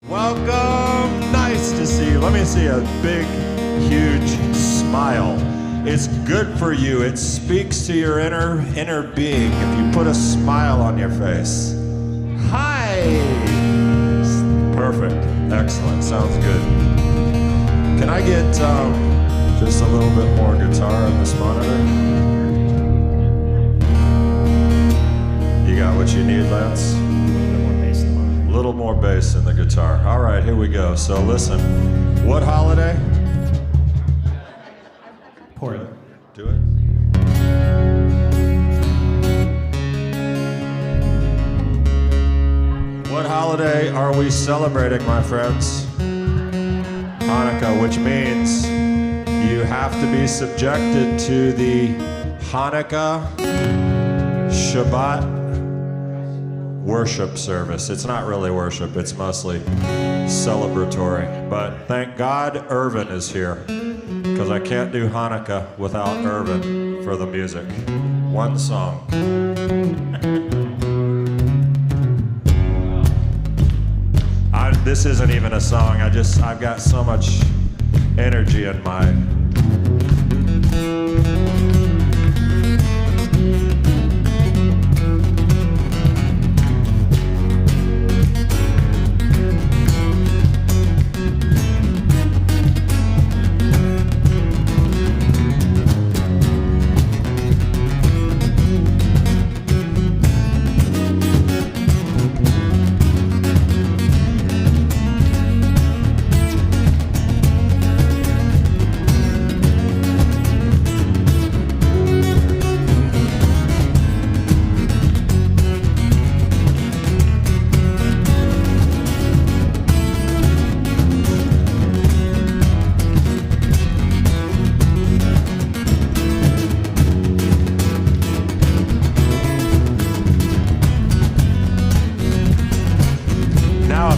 Welcome. Nice to see you. Let me see a big, huge smile. It's good for you. It speaks to your inner being if you put a smile on your face. Hi. Perfect. Excellent. Sounds good. Can I get just a little bit more guitar on this monitor? You got what you need, Lance? A little more bass in the guitar. All right, here we go. So listen, what holiday? Purim. Do it. What holiday are we celebrating, my friends? Hanukkah, which means you have to be subjected to the Hanukkah Shabbat worship service. It's not really worship, it's mostly celebratory. But thank God Irvin is here, because I can't do Hanukkah without Irvin for the music. One song. This isn't even a song. I've got so much energy in my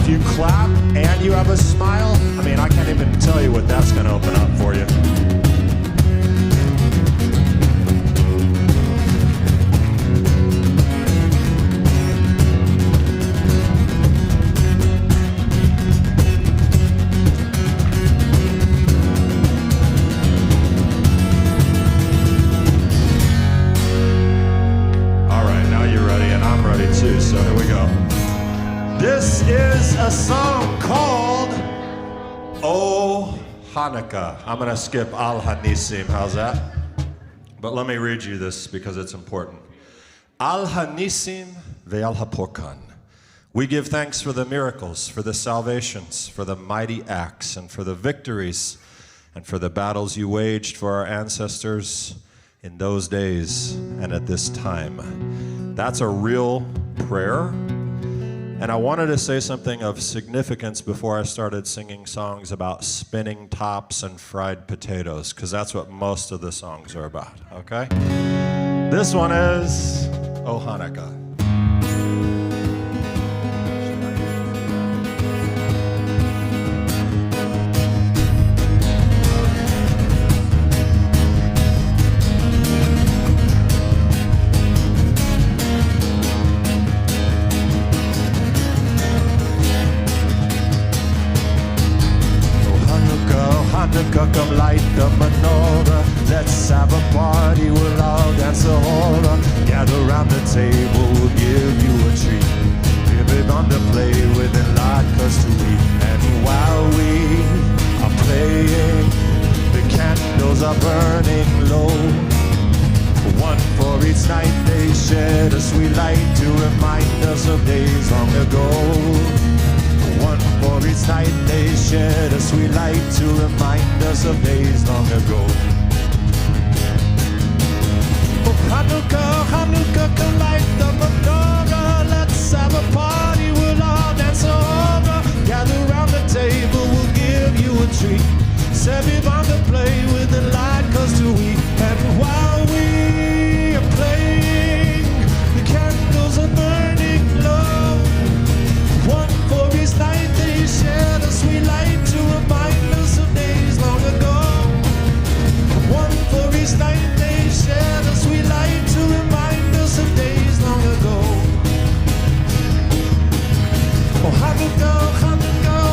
you clap and you have a smile, I mean, I can't even tell you what that's going to open up for you. All right, now you're ready and I'm ready too, so here we go. This is a song called O Hanukkah. I'm going to skip Al Hanisim. How's that? But let me read you this because it's important. Al Hanisim ve'al haporkan. We give thanks for the miracles, for the salvations, for the mighty acts, and for the victories, and for the battles you waged for our ancestors in those days and at this time. That's a real prayer. And I wanted to say something of significance before I started singing songs about spinning tops and fried potatoes, because that's what most of the songs are about, okay? This one is O Hanukkah. Hanukkah, come light the menorah. Let's have a party, we'll all dance a hora. Gather round the table, we'll give you a treat. Everyone to play with and like us to eat. And while we are playing, the candles are burning low. One for each night they shed a sweet light to remind us of days long ago. One for each night they shed a sweet light to remind us of days long ago. Oh Hanukkah, Hanukkah, come light the menorah. Let's have a party, we'll all dance over. Gather round the table, we'll give you a treat. Everyone to play with and light us to eat. And while we are playing, the candles are burning low. One for each night they shed a sweet light to remind us of days long ago. One for each night they shed a sweet light to remind us of days long ago. Oh Hanukkah, Hanukkah,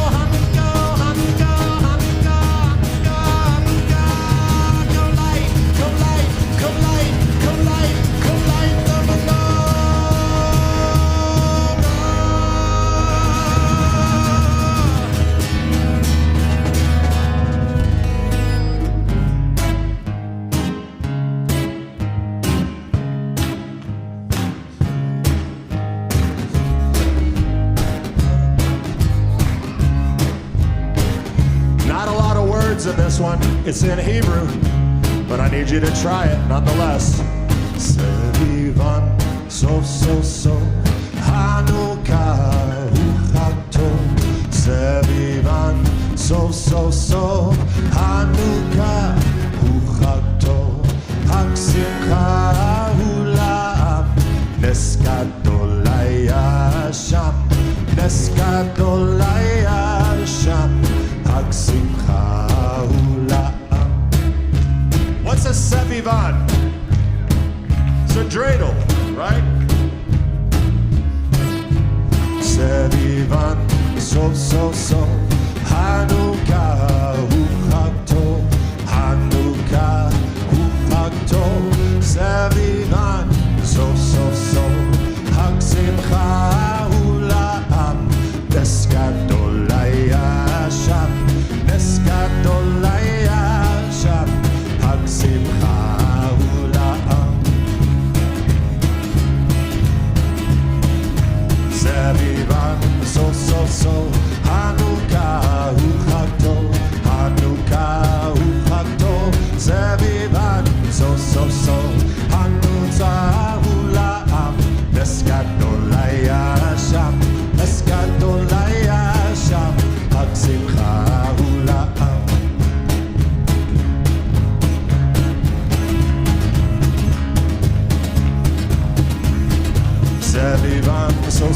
words in this one. It's in Hebrew, but I need you to try it nonetheless. Sevivan, so, Hanukkah, Uchakto. Sevivan, so, Hanukkah, Uchakto. Hag Simcha Ulam, Nes Gadol Sham, Nes Gadol Sham, Hag Simcha Ulam. What's a Sevivan? It's a dreidel, right? Sevivan, so, Hanukkah, Uchakto, Hanukkah, Uchakto, Sevivan, so, Hag Simcha Ulam, Nes Gadol Sham, Nes Gadol Sham, Hag Simcha Ulam. Sevivan, so, Hanukkah, Uchakto, Hanukkah, Uchakto, Sevivan, so, Hanukkah Ulam, Nes Gadol Sham, Nes Gadol Sham, Hag Simcha Ulam. Sevivan, so,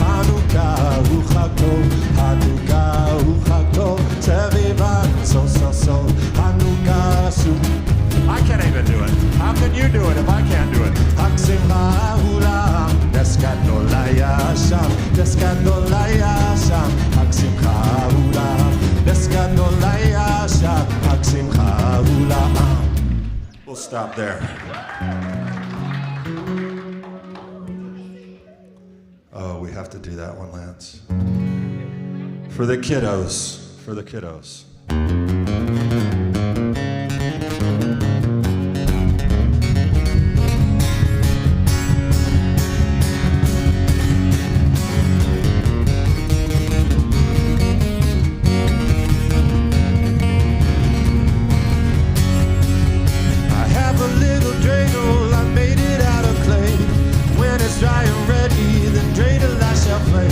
Hanukkah, Uchakto, Hanukkah, Uchakto, Sevivan, so, Hanukkah, I can't even do it. How can you do it if I can't do it? Hag Simcha Ulam, Nes Gadol Sham, Nes Gadol Sham, Hag Simcha Ulam, Nes Gadol Sham, Hag Simcha Ulam. We'll stop there. Oh, we have to do that one, Lance. For the kiddos. For the kiddos. I have a little dreidel, I made it out of clay. When it's dry and ready, then dreidel I shall play.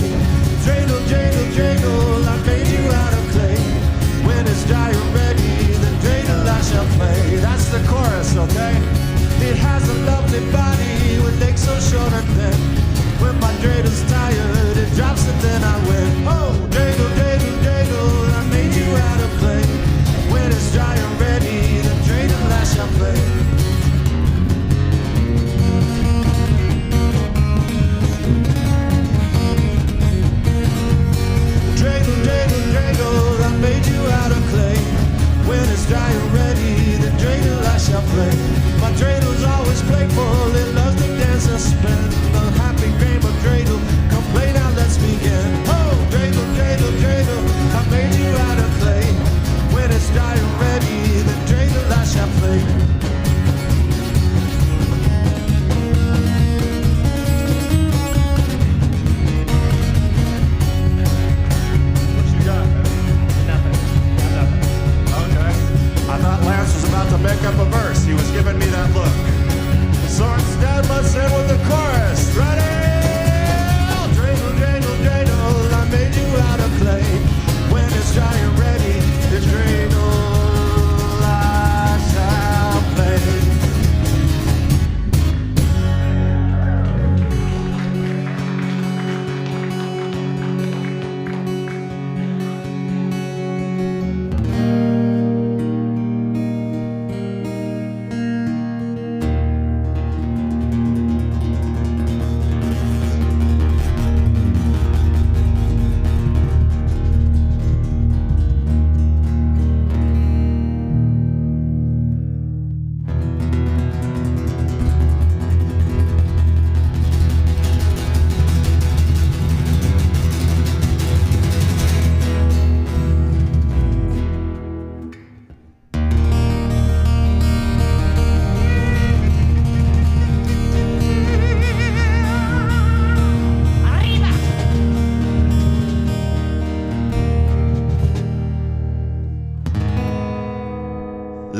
Dreidel, dreidel, dreidel, I made you out of clay. When it's dry and ready, then dreidel I shall play. That's the chorus, okay? It has a lovely body with legs so short and thin. When my dreidel's tired, it drops and then I win. Oh, dreidel, dreidel, dreidel, I made you out of clay. When it's dry and ready, then dreidel I shall play. Dreidel, dreidel, dreidel, I made you out of clay. When it's dry and ready, then dreidel I shall play. My dreidel always playful, it loves to dance and spin. The happy game of dreidel, come play now.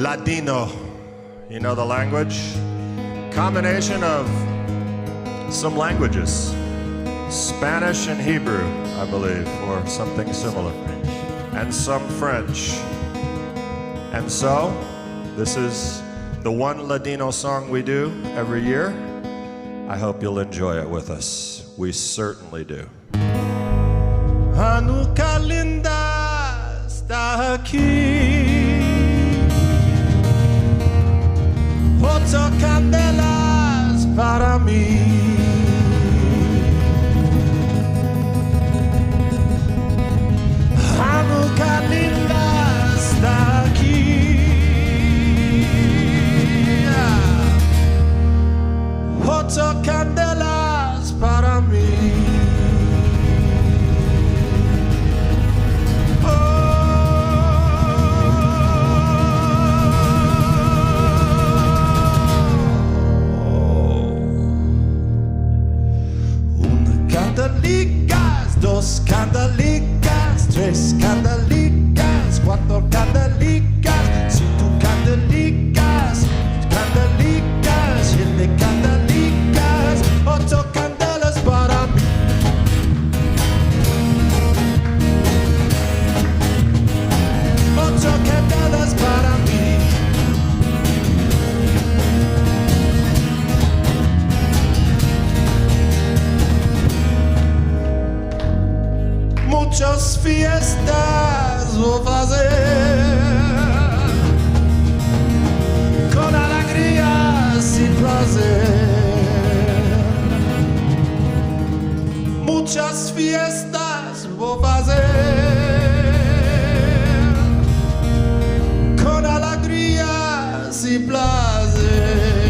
Ladino. You know the language? Combination of some languages. Spanish and Hebrew, I believe, or something similar. And some French. And so, this is the one Ladino song we do every year. I hope you'll enjoy it with us. We certainly do. Hanukkah linda está aquí. Ocho candelas para mí. Hanukkah linda está aquí. Ocho candelas para mí. Candelicas, dos candelicas, tres candelicas, cuatro candelicas, cinco candelicas, candelicas, siete candelicas, ocho candelas para mí. Ocho candelas para mí. Muchas fiestas vou fazer con alegría sin placer. Muchas fiestas vou fazer con alegría sin placer.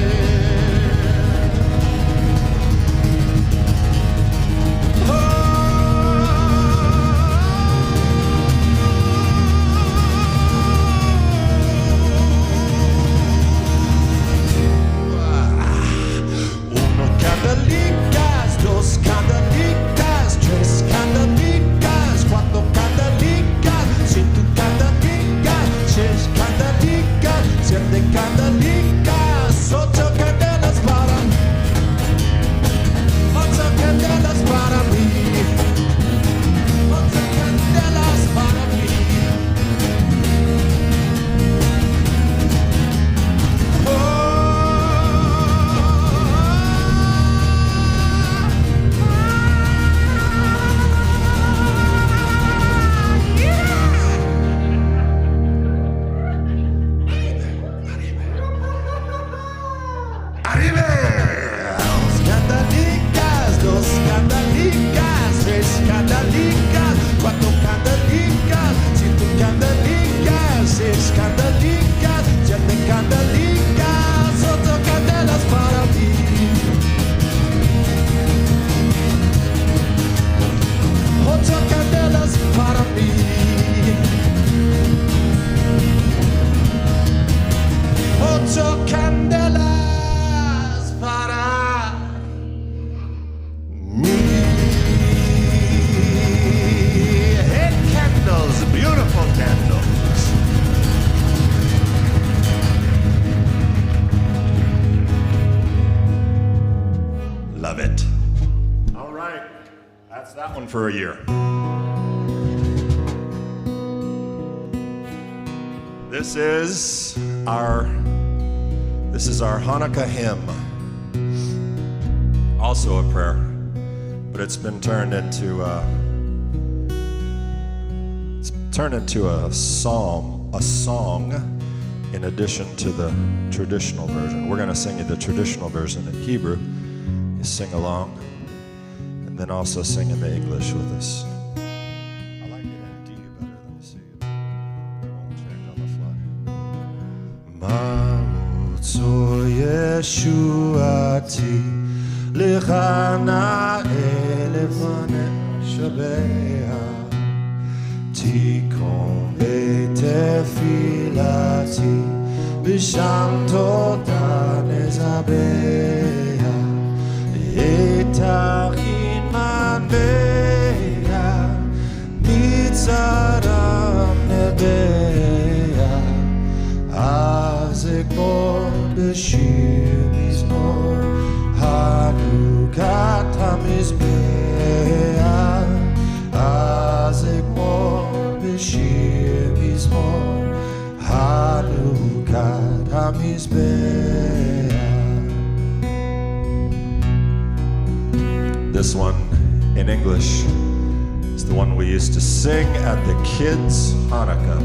Candelicas, dos candelicas, tres candelicas, cuatro candelicas, cinco candelicas, seis candelicas, siete candelicas, ocho candelas para mí, ocho candelas para mí, ocho candelas para mí. Cuatro candelicas, cinco candelicas, seis candelicas, siete candelicas, ocho candelas para mí. Ocho candelas para mí. Ocho candelas para mí. Beautiful candles. Love it. All right, that's that one for a year. This is our Hanukkah hymn. Also a prayer, but it's been turned into a song in addition to the traditional version. We're going to sing you the traditional version in Hebrew. You sing along, and then also sing in the English with us. I like it in D better than C. It won't change on the fly. Ma'utzo Yeshuati Lichana Elefane Shabbat. Tikkun betefilati b'sham toda nezabeha etachin manbeha mitzaram nebeha English. It's the one we used to sing at the Kids Hanukkah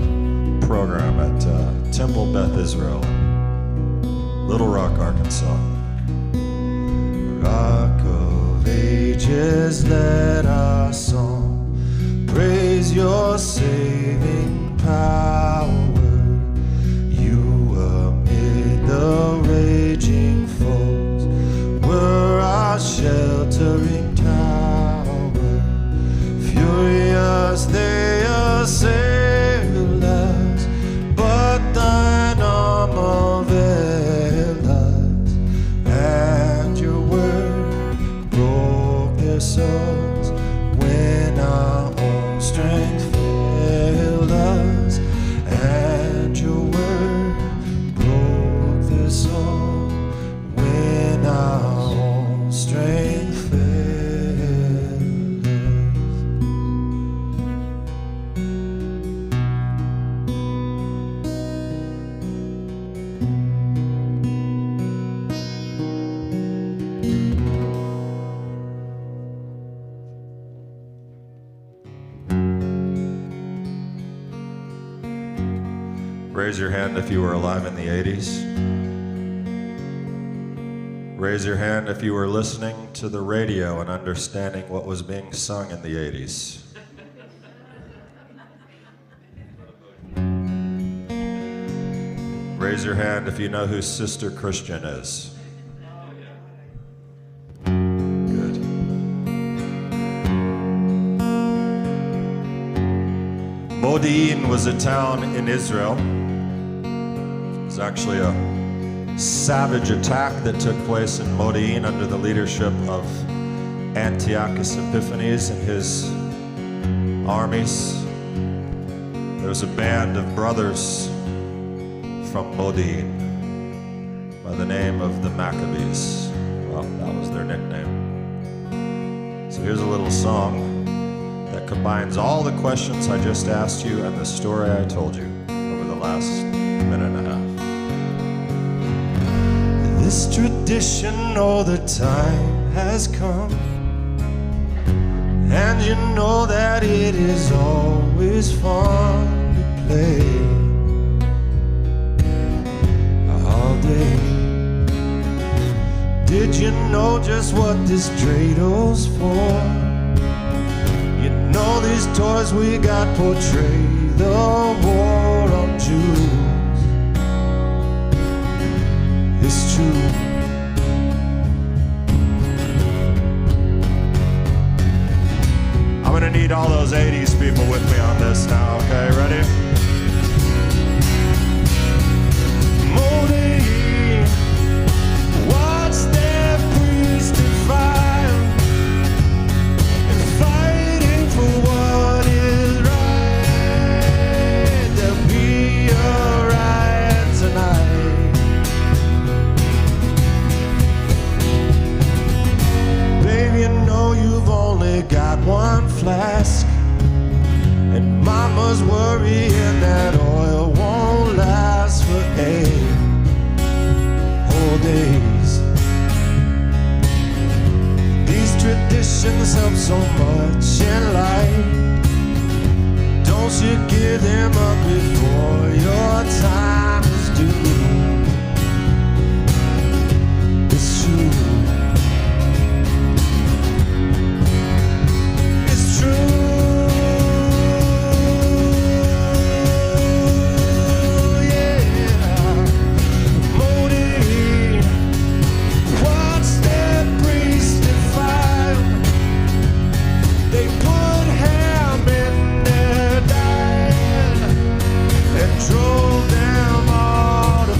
program at Temple Beth Israel in Little Rock, Arkansas. Rock of Ages, let our song praise your saving power. You amid the raging foes were our sheltering tower. Furious they assailed us, but thine arm availed us, and your word broke their souls when our own strength failed us, and your word broke their souls when our own strength failed us. Raise your hand if you were alive in the 80s. Raise your hand if you were listening to the radio and understanding what was being sung in the 80s. Raise your hand if you know who Sister Christian is. Good. Modi'in was a town in Israel. It was actually a savage attack that took place in Modi'in under the leadership of Antiochus Epiphanes and his armies. There was a band of brothers from Modi'in by the name of the Maccabees. Well, that was their nickname. So here's a little song that combines all the questions I just asked you and the story I told you over the last minute and a half. This tradition, oh, the time has come, and you know that it is always fun to play all day. Did you know just what this Dreidels for? You know these toys we got portray the war on Jews. It's true. I'm gonna need all those 80s people with me on this now, okay? Ready? Modi, watch their priest and fire, and fighting for what is right. There'll be a riot tonight. You know you've only got one flask, and mama's worrying that oil won't last for 8 whole days. These traditions help so much in life. Don't you give them up before your time is due. It's true. Drove them all to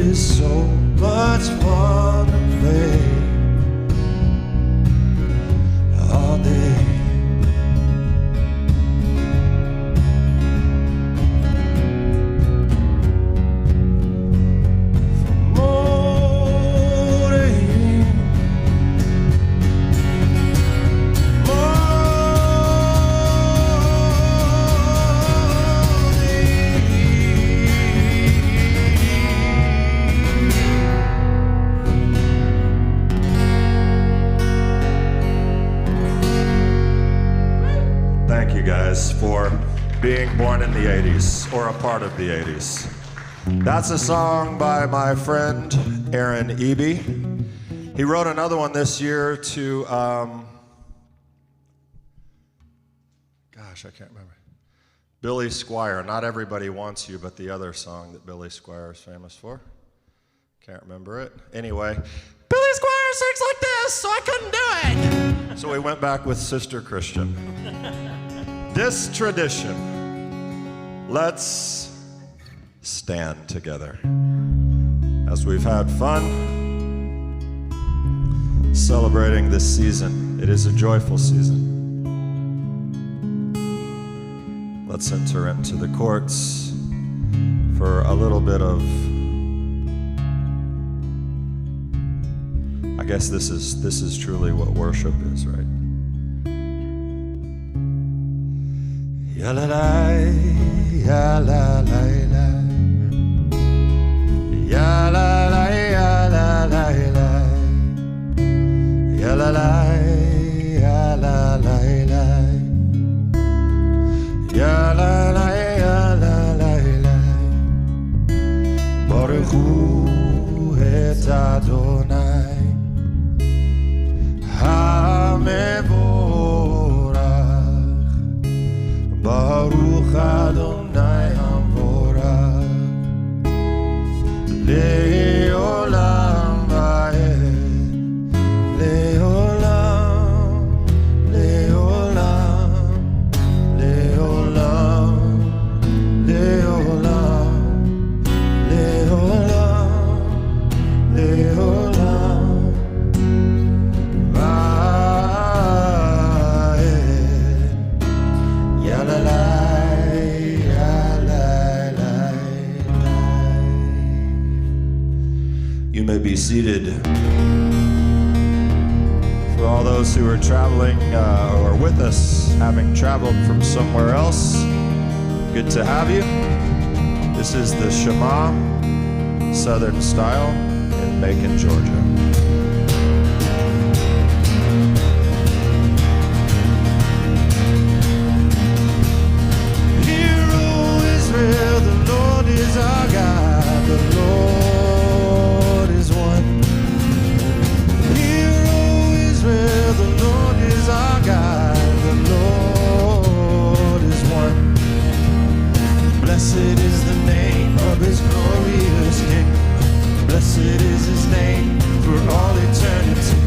is so much fun to play all day. For being born in the 80s, or a part of the 80s. That's a song by my friend Aaron Eby. He wrote another one this year to, gosh, I can't remember. Billy Squier, Not Everybody Wants You, but the other song that Billy Squier is famous for. Can't remember it. Anyway, Billy Squier sings like this, so I couldn't do it. So we went back with Sister Christian. This tradition, let's stand together as we've had fun celebrating this season. It is a joyful season. Let's enter into the courts for a little bit of, I guess this is truly what worship is, right? Ya la la, ya la la la, ya la la, ya la la la, ya la la, ya la la la, ya la la, ya la la la. Baruch hu et Adonai HaMevorach, Baruch Adonai HaMevorach Le'olam va'ed, Le'olam, Le'olam, Le'olam, Le'olam, Le'olam, Le'olam va'ed. Ya la la, ya la la la. You may be seated. For all those who are traveling or with us, having traveled from somewhere else, good to have you. This is the Shema Southern Style in Macon, Georgia. Hear, O Israel, the Lord is our God, the Lord is one. Hear, O Israel, the Lord is our God, the Lord is one. Blessed is the name of his glorious King. Blessed is his name for all eternity.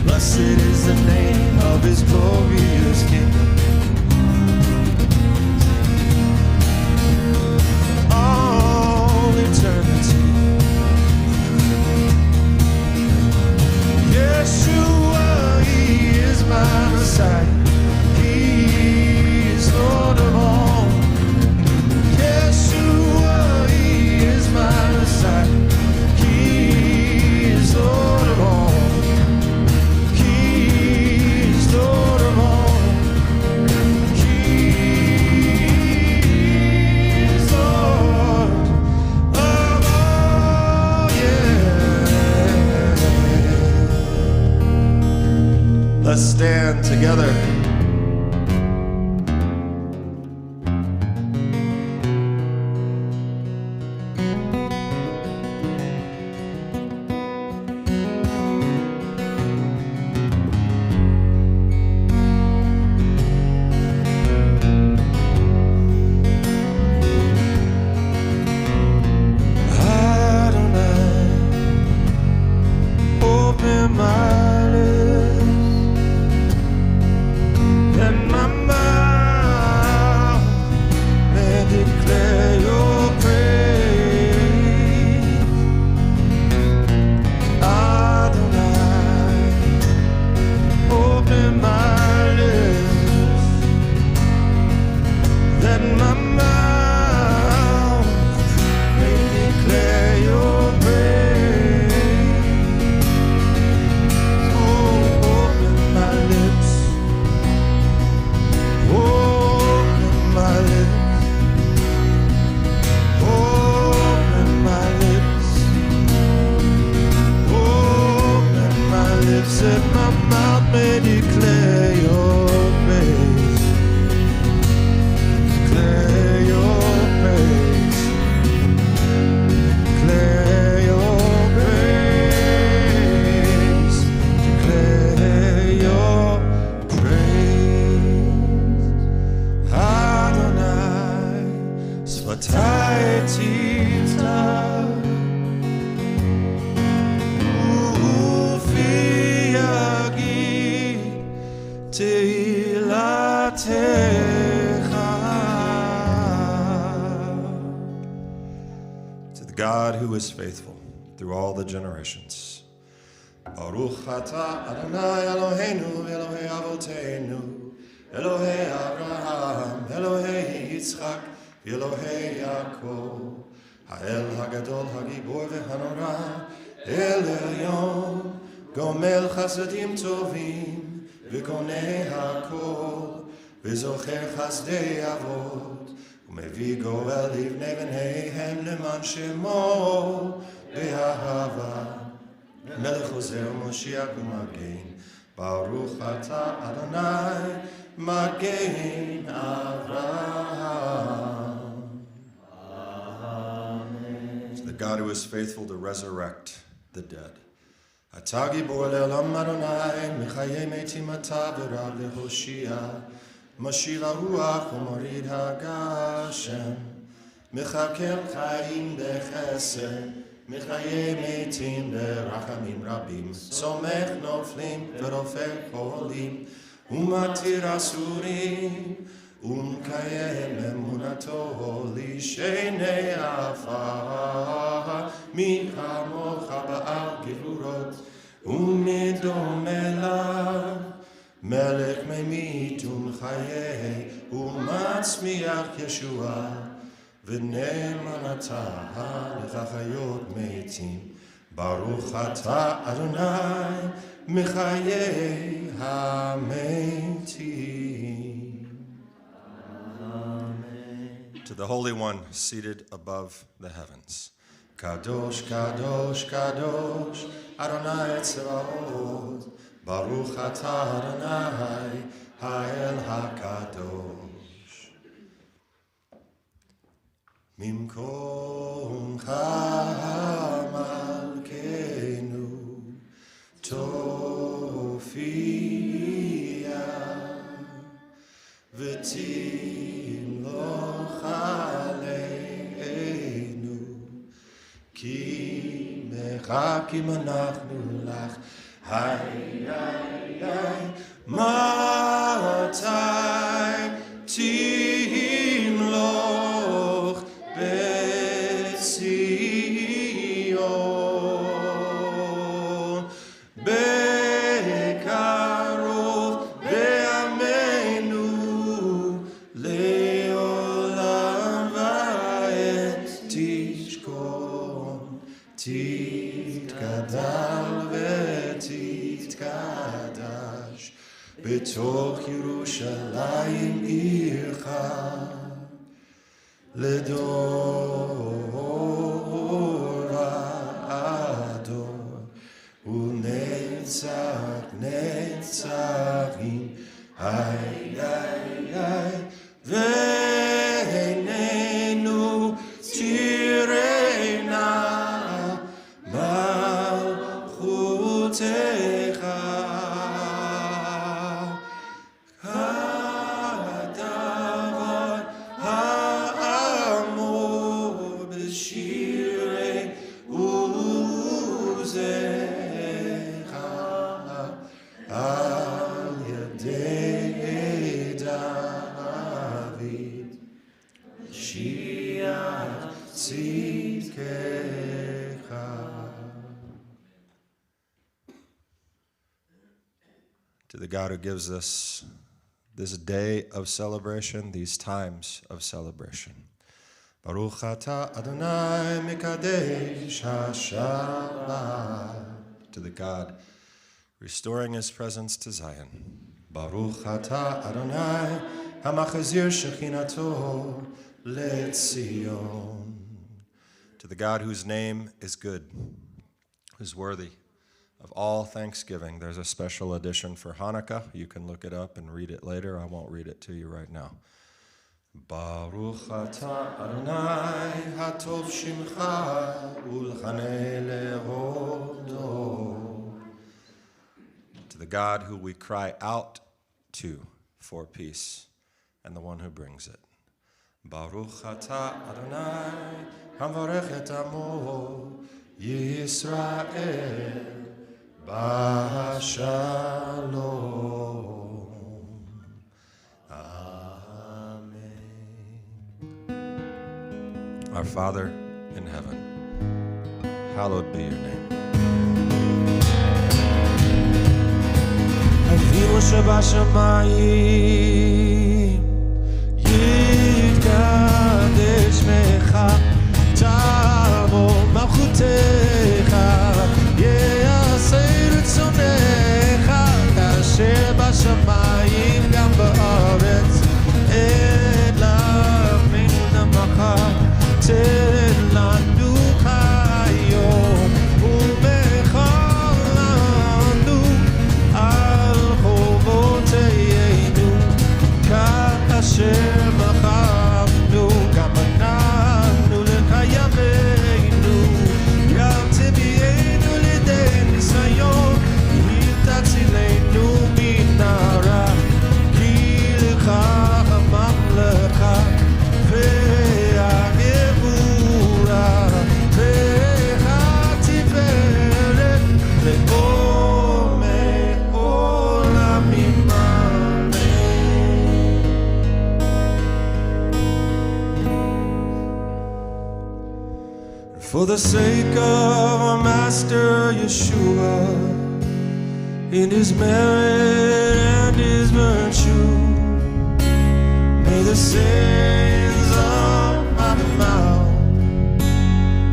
Blessed is the name of his glorious King. All eternity. Yeshua, he is my Messiah. He is Lord of all. Yeshua, he is my Messiah. He is Lord of all. He is Lord of all. He is Lord of all, yeah. Let's stand together. Adonai, open my lips. God who is faithful through all the generations. Baruch atah Adonai Eloheinu Elohei Avoteinu Elohei Abraham Elohei Yitzchak Elohei Yaakov Ha'el Hagadol Hagibor V'Hanora El Elyon Gomel Chasadim Tovim V'Konei HaKol V'Zocher Chasdei Avot U'Mevi Goel Livnei V'neihem Leman Shemo B'Ahava Melech Ozer Moshiach U'Magen Baruch Atah Adonai Magen Avraham. Amen. The God who is faithful to resurrect the dead. Atah Gibor Le'olam Adonai Mechayei Metim Atah V'Rav Lehoshia Mashiv HaRuach U'Morid HaGashem Mechaker Chaim B'Chesed Mechayei Metim Berachamim Rabim Somech Noflim V'Rofeh Cholim Umatir Asurim Umkayem Emunato Lishenei Afar Michamocha Ba'al Gevurot Umidom Melech Memit Umchayei Umatzmiach Yeshua V'nemanatah L'chachayot Meitim Baruch atah Adonai Mechayei HaMeitim. Amen. To the Holy One seated above the heavens. Kadosh, Kadosh, Kadosh, Adonai Tzevaot, Baruch atah Adonai Ha'el HaKadosh. Mimkom Malkeinu Tofia V'timloch aleinu Ki mechakim anachnu lach Hay, hay, hay Matai timloch Betzion Bekarov Be'amenu Le'olam va'et Tishkon Titkadal V'titkadash B'toch Yerushalayim Ircha Ledor Ador U'netzach Netzachim Ay, ay, ay Ve'enenu Tirena Malchutecha to the God who gives us this day of celebration, these times of celebration. Baruch atah Adonai Mekadesh HaShabbat. To the God restoring his presence to Zion. Baruch atah Adonai Hamachazir Shechinato LeTzion. To the God whose name is good, who's worthy of all thanksgiving. There's a special edition for Hanukkah. You can look it up and read it later. I won't read it to you right now. Baruch atah Adonai hatov shimcha ulchanei lehodo. To the God who we cry out to for peace, and the one who brings it. Baruch atah Adonai havarech et amo Yisrael B'Shalom. Amen. Our Father in heaven, Hallowed be your name. Avivu Shabashamayim Yitkadesh Mecha Tavo Malchutecha Yeaseh Ritzonecha Kasher Bashamayim Gam Ba'aretz Et Lavenu Namacha Ten Lanu Hayom Umechal Lanu Al Chovoteyenu Kasher Machavnu Gam Ananu L'Chayameinu Yam Tibienu L'Idei Nisayon Yim Tatzilenu Minara Ki L'cha Hamamlecha Ve'agevura Ve'chativeret Le'omei Olamim Amen. For the sake of our Master Yeshua, in his merit and his virtue, may the sayings of my mouth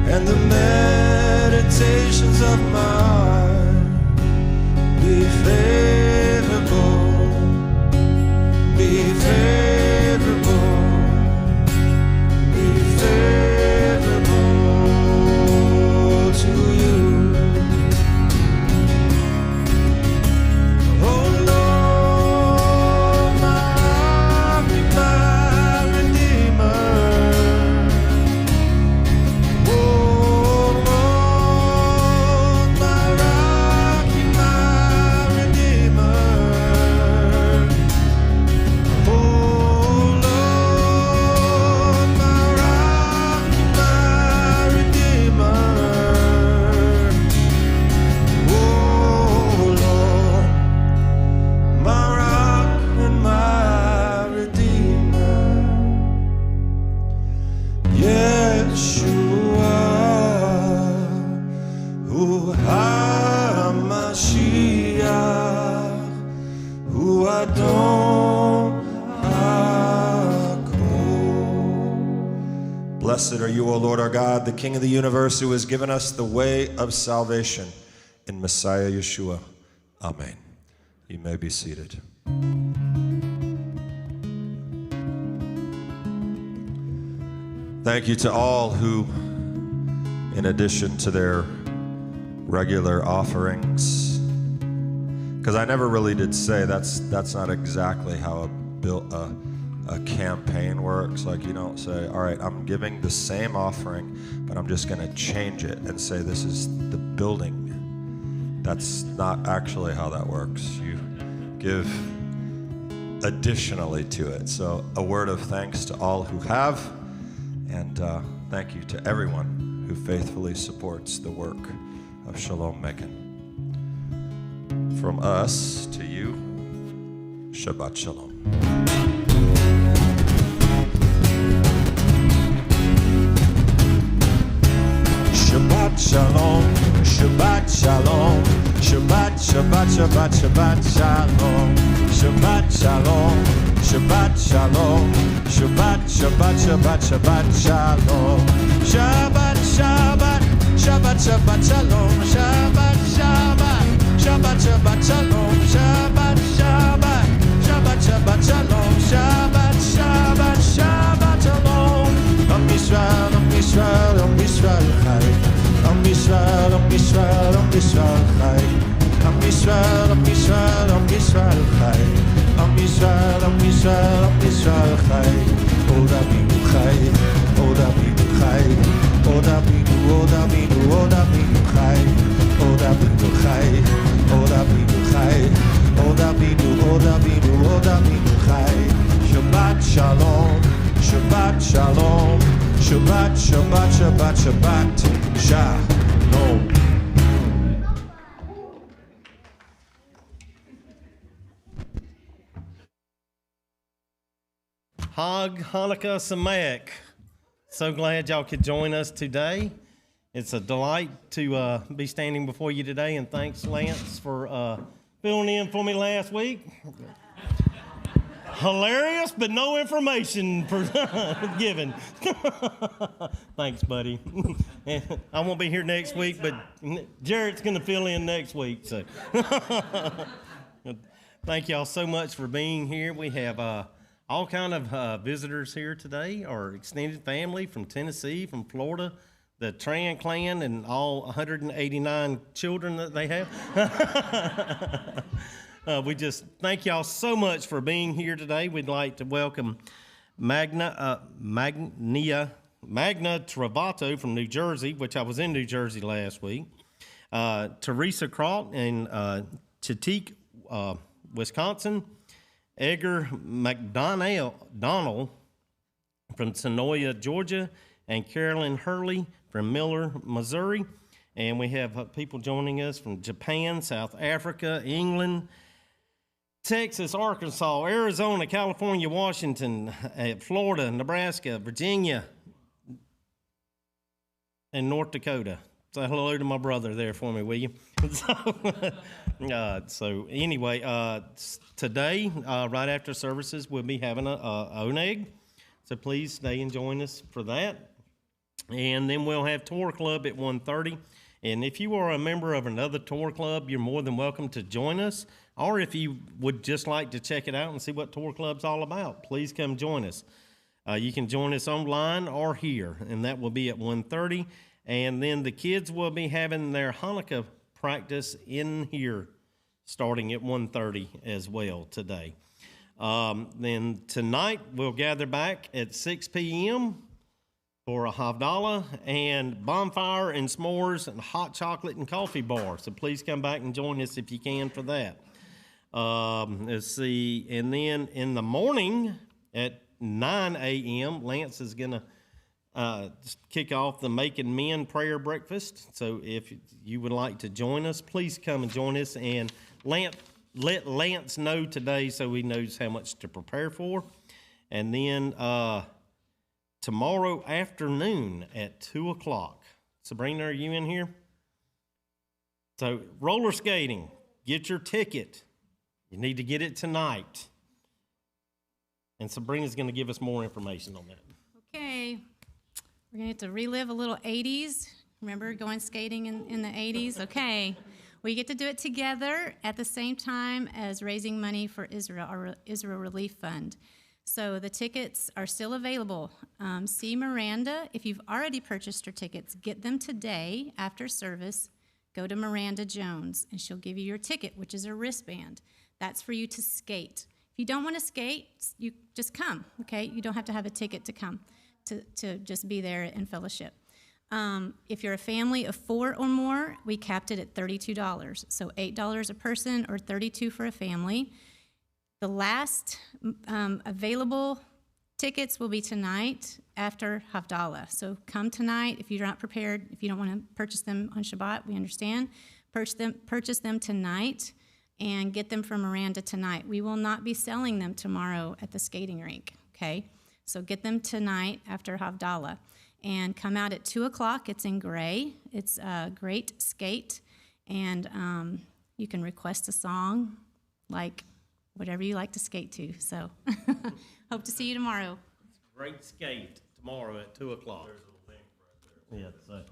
and the meditations of my heart be favorable, be favorable, be favorable to you. Oh Lord, my Redeemer. Oh Lord, my rock, my Redeemer. Oh Lord, my rock, my Redeemer. Oh Lord, my rock and my Redeemer. Yeshua, Hu HaMashiach, Hu Adon HaKol. Blessed are you, O Lord our God, the King of the universe, who has given us the way of salvation in Messiah Yeshua. Amen. You may be seated. Thank you to all who, in addition to their regular offerings, because I never really did say that's not exactly how a campaign works. Like, you don't say, all right, I'm giving the same offering, but I'm just going to change it and say this is the building. That's not actually how that works. You give additionally to it. So a word of thanks to all who have, and thank you to everyone who faithfully supports the work of Shalom Macon. From us to you, Shabbat Shalom. Shabbat Shalom, Shabbat Shalom, Shabbat, Shabbat, Shabbat, Shabbat Shalom, Shabbat Shalom, Shabbat Shalom, Shabbat, Shabbat, Shabbat, Shabbat Shalom, Shabbat, Shabbat, Shabbat, Shabbat Shalom, Shabbat, Shabbat, Shabbat, Shabbat Shalom, Shabbat, Shabbat, Shabbat, Shabbat Shalom, Shabbat, Shabbat, Shabbat Shalom. Am Yisrael, Am Yisrael, Am Yisrael Chai. Am Yisrael, Am Yisrael, Am Yisrael Chai. Am Yisrael, Am Yisrael, Am Yisrael Chai. Am Yisrael, Am Yisrael, Am Yisrael Chai. Od Avinu Chai, Od Avinu Chai. Od Avinu, Od Avinu, Od Avinu Chai. Od Avinu Chai, Od Avinu Chai. Od Avinu, Od Avinu, Od Avinu Chai. Shabbat Shalom, Shabbat Shalom, Shabbat, Shabbat, Shabbat, Shabbat Shalom. Hag Hanukkah Samayach. So glad y'all could join us today. It's a delight to be standing before you today, and thanks, Lance, for filling in for me last week. Hilarious, but no information given. Thanks, buddy. I won't be here next week, but Jarrett's going to fill in next week. So, thank y'all so much for being here. We have all kind of visitors here today, our extended family from Tennessee, from Florida, the Tran clan, and all 189 children that they have. We just thank y'all so much for being here today. We'd like to welcome Magna Travato from New Jersey, which I was in New Jersey last week. Teresa Kraut in Chetique, Wisconsin. Edgar McDonnell from Sonoya, Georgia. And Carolyn Hurley from Miller, Missouri. And we have people joining us from Japan, South Africa, England, Texas, Arkansas, Arizona, California, Washington, Florida, Nebraska, Virginia, and North Dakota. Say hello to my brother there for me, will you? So anyway, today, right after services, we'll be having a oneg. So please stay and join us for that. And then we'll have Tour Club at 1:30. And if you are a member of another tour club, you're more than welcome to join us. Or if you would just like to check it out and see what tour club's all about, please come join us. You can join us online or here, and that will be at 1:30. And then the kids will be having their Hanukkah practice in here starting at 1:30 as well today. Then tonight we'll gather back at 6 p.m. for a Havdalah and bonfire and s'mores and hot chocolate and coffee bar. So please come back and join us if you can for that. Let's see. And then in the morning at 9 a.m., Lance is going to kick off the Macon Men Prayer Breakfast. So if you would like to join us, please come and join us. And let Lance know today so he knows how much to prepare for. And then tomorrow afternoon at 2 o'clock. Sabrina, are you in here? So roller skating, get your ticket. You need to get it tonight. And Sabrina's going to give us more information on that. Okay. We're going to get to relive a little 80s. Remember going skating in the 80s? Okay. We get to do it together at the same time as raising money for Israel, our Israel Relief Fund. So the tickets are still available. See Miranda. If you've already purchased your tickets, get them today after service. Go to Miranda Jones, and she'll give you your ticket, which is a wristband. That's for you to skate. If you don't want to skate, you just come, okay? You don't have to have a ticket to come, to just be there in fellowship. If you're a family of 4 or more, we capped it at $32. So $8 a person or $32 for a family. The last available tickets will be tonight after Havdalah. So come tonight if you're not prepared. If you don't want to purchase them on Shabbat, we understand. Purchase them tonight and get them from Miranda tonight. We will not be selling them tomorrow at the skating rink, okay? So get them tonight after Havdalah. And come out at 2 o'clock. It's in gray. It's a great skate. And you can request a song like whatever you like to skate to. So hope to see you tomorrow. Great skate tomorrow at 2 o'clock. There's a link right there. Yeah. So.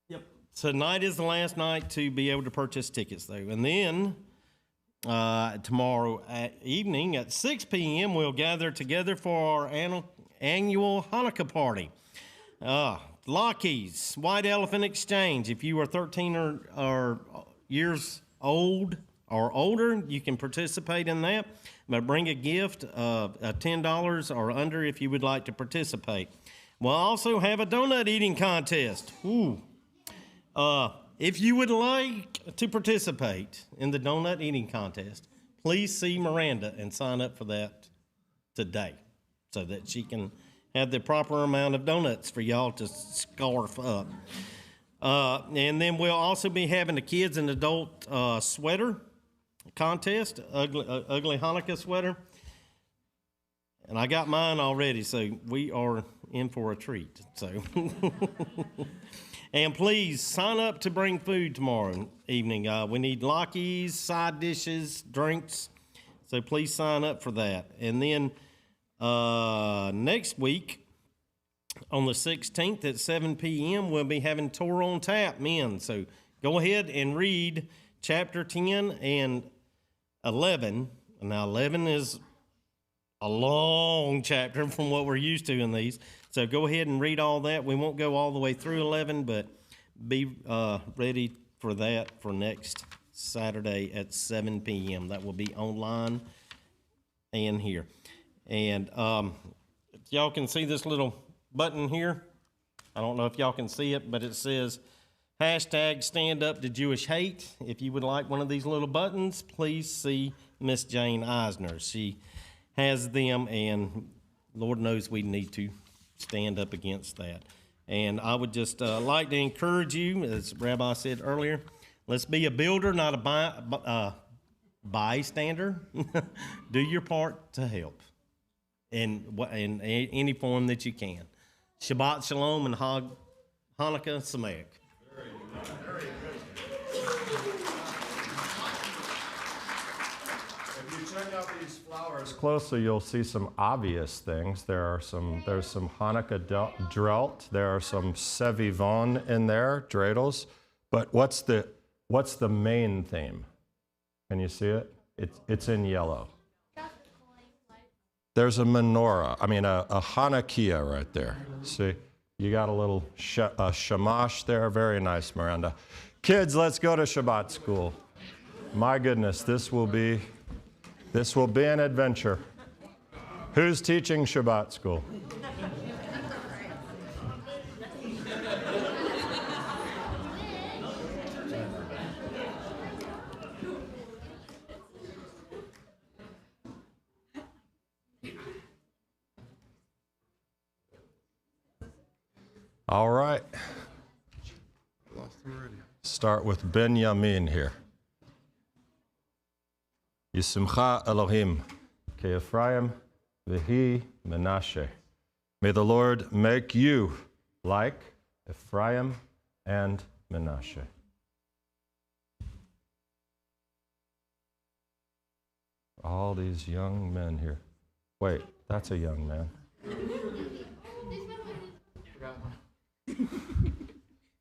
Yep. Tonight is the last night to be able to purchase tickets, though. And then tomorrow evening at 6 p.m., we'll gather together for our annual Hanukkah party. Lockheed's White Elephant Exchange. If you are 13 or years old or older, you can participate in that. But bring a gift of $10 or under if you would like to participate. We'll also have a donut eating contest. Ooh. If you would like to participate in the donut eating contest, please see Miranda and sign up for that today so that she can have the proper amount of donuts for y'all to scarf up. And then we'll also be having a kids and adult sweater contest, ugly Hanukkah sweater. And I got mine already, so we are in for a treat. So, and please sign up to bring food tomorrow evening. We need latkes, side dishes, drinks. So please sign up for that. And then next week, on the 16th at 7 p.m., we'll be having Torah on Tap, men. So go ahead and read chapter 10 and 11. Now, 11 is a long chapter from what we're used to in these. So go ahead and read all that. We won't go all the way through 11, but be ready for that for next Saturday at 7 p.m. That will be online and here. And if y'all can see this little button here, I don't know if y'all can see it, but it says hashtag stand up to Jewish hate. If you would like one of these little buttons, please see Miss Jane Eisner. She has them, and Lord knows we need to stand up against that. And I would just like to encourage you, as Rabbi said earlier, let's be a builder, not a bystander. Do your part to help in any form that you can. Shabbat Shalom and Hanukkah Sameach. Very good. If you check out these flowers closely, you'll see some obvious things. There's some Hanukkah dwelt. There are some Sevivon in there, Dreidels. But what's the main theme? Can you see it? It's in yellow. There's a menorah, a Hanukkah right there. See, you got a little shamash there. Very nice, Miranda. Kids, let's go to Shabbat school. My goodness, this will be an adventure. Who's teaching Shabbat school? All right. Start with Benjamin here. Yisimcha Elohim, ke Ephraim v'hi Menashe. May the Lord make you like Ephraim and Menashe. All these young men here. Wait, that's a young man.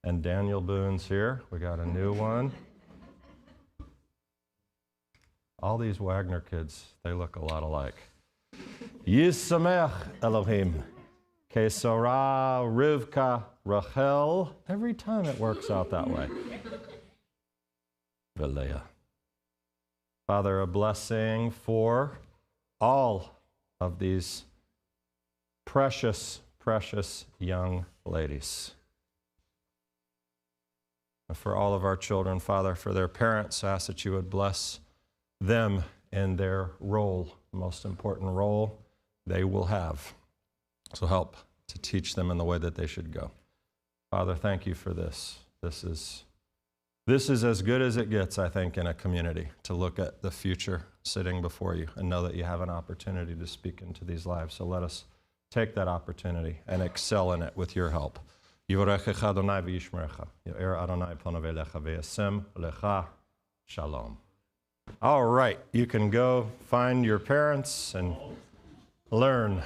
And Daniel Boone's here. We got a new one. All these Wagner kids, they look a lot alike. Yisamech Elohim, Kesara, Rivka, Rachel. Every time it works out that way. Veleah. Father, a blessing for all of these precious, precious young ladies. And for all of our children, Father, for their parents, I ask that you would bless them in their role, most important role they will have. So help to teach them in the way that they should go. Father, thank you for this. This is as good as it gets, I think, in a community, to look at the future sitting before you and know that you have an opportunity to speak into these lives. So let us take that opportunity and excel in it with your help. Yivorechecha Adonai v'yishmerecha. Yo'er Adonai panav elecha v'yasem lecha shalom. All right, you can go find your parents and learn.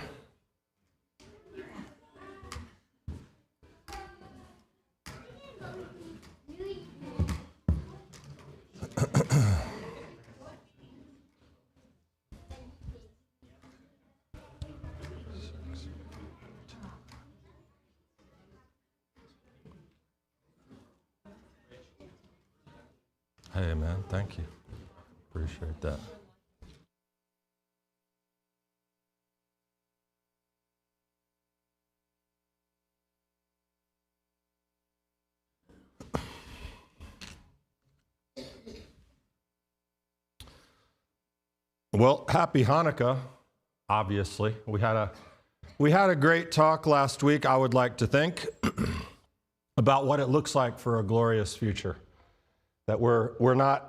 Hey, man, thank you. Appreciate that. Well, happy Hanukkah, obviously. We had a great talk last week, I would like to think, about what it looks like for a glorious future. That we're not,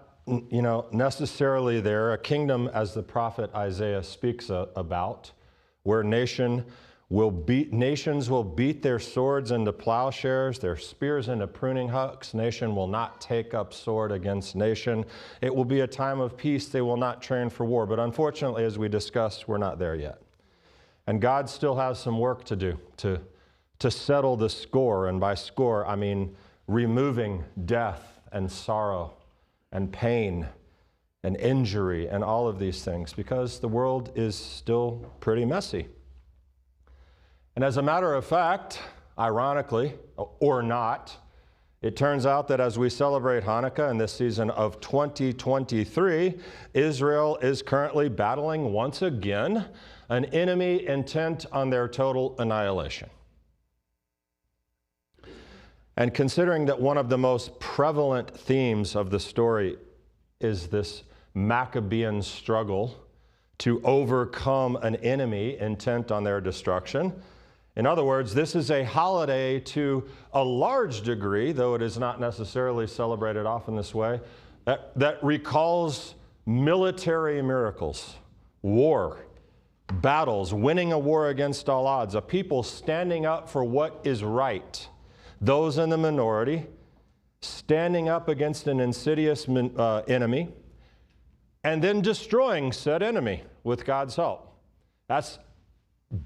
necessarily there, a kingdom as the prophet Isaiah speaks about, where nations will beat their swords into plowshares, their spears into pruning hooks. Nation will not take up sword against nation. It will be a time of peace. They will not train for war. But unfortunately, as we discussed, we're not there yet. And God still has some work to do to settle the score. And by score, I mean removing death and sorrow and pain and injury and all of these things, because the world is still pretty messy. And as a matter of fact, ironically, or not, it turns out that as we celebrate Hanukkah in this season of 2023, Israel is currently battling once again an enemy intent on their total annihilation. And considering that one of the most prevalent themes of the story is this Maccabean struggle to overcome an enemy intent on their destruction, in other words, this is a holiday to a large degree, though it is not necessarily celebrated often this way, that recalls military miracles, war, battles, winning a war against all odds, a people standing up for what is right, those in the minority standing up against an insidious enemy, and then destroying said enemy with God's help. That's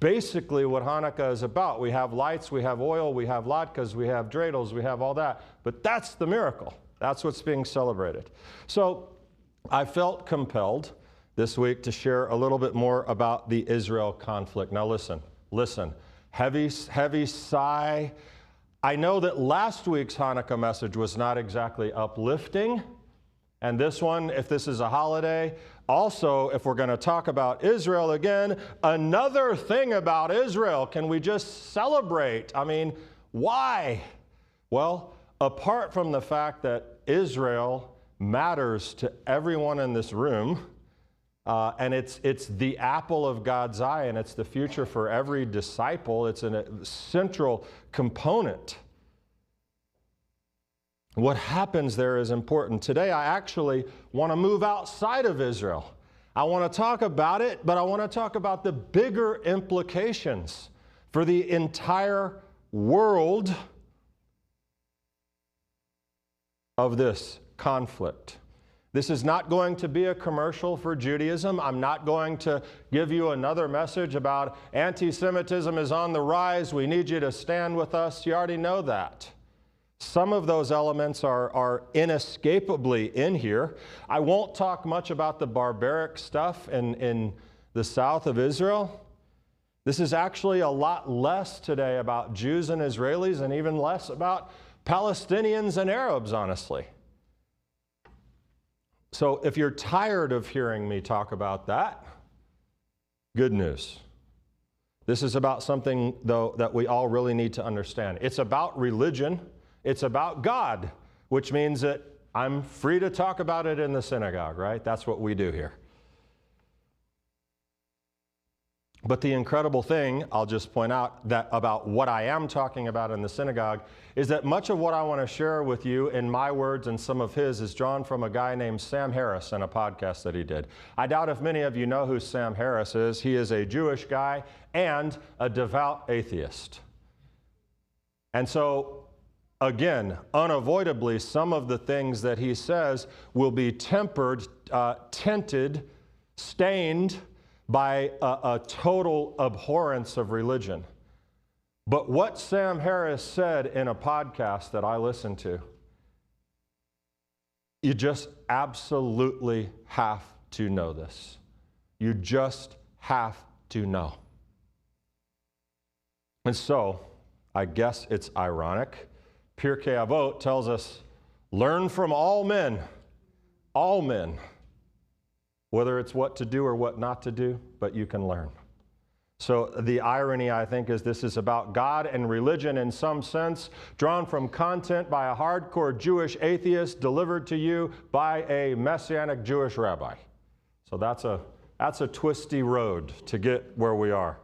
basically what Hanukkah is about. We have lights, we have oil, we have latkes, we have dreidels, we have all that. But that's the miracle. That's what's being celebrated. So I felt compelled this week to share a little bit more about the Israel conflict. Now listen. Heavy sigh. I know that last week's Hanukkah message was not exactly uplifting. And this one, if this is a holiday, also, if we're going to talk about Israel again, another thing about Israel, can we just celebrate? I mean, why? Well, apart from the fact that Israel matters to everyone in this room, and it's the apple of God's eye, and it's the future for every disciple. It's a central component. What happens there is important. Today, I actually want to move outside of Israel. I want to talk about it, but I want to talk about the bigger implications for the entire world of this conflict. This is not going to be a commercial for Judaism. I'm not going to give you another message about anti-Semitism is on the rise. We need you to stand with us. You already know that. Some of those elements are inescapably in here. I won't talk much about the barbaric stuff in the south of Israel. This is actually a lot less today about Jews and Israelis, and even less about Palestinians and Arabs, honestly. So if you're tired of hearing me talk about that, good news. This is about something, though, that we all really need to understand. It's about religion. It's about God, which means that I'm free to talk about it in the synagogue, right? That's what we do here. But the incredible thing, I'll just point out, that about what I am talking about in the synagogue is that much of what I want to share with you in my words and some of his is drawn from a guy named Sam Harris in a podcast that he did. I doubt if many of you know who Sam Harris is. He is a Jewish guy and a devout atheist. And so, again, unavoidably, some of the things that he says will be tempered, tinted, stained by a total abhorrence of religion. But what Sam Harris said in a podcast that I listened to, you just absolutely have to know this. You just have to know. And so, I guess it's ironic. Pirkei Avot tells us, learn from all men, whether it's what to do or what not to do, but you can learn. So the irony, I think, is this is about God and religion in some sense, drawn from content by a hardcore Jewish atheist delivered to you by a Messianic Jewish rabbi. So that's a twisty road to get where we are.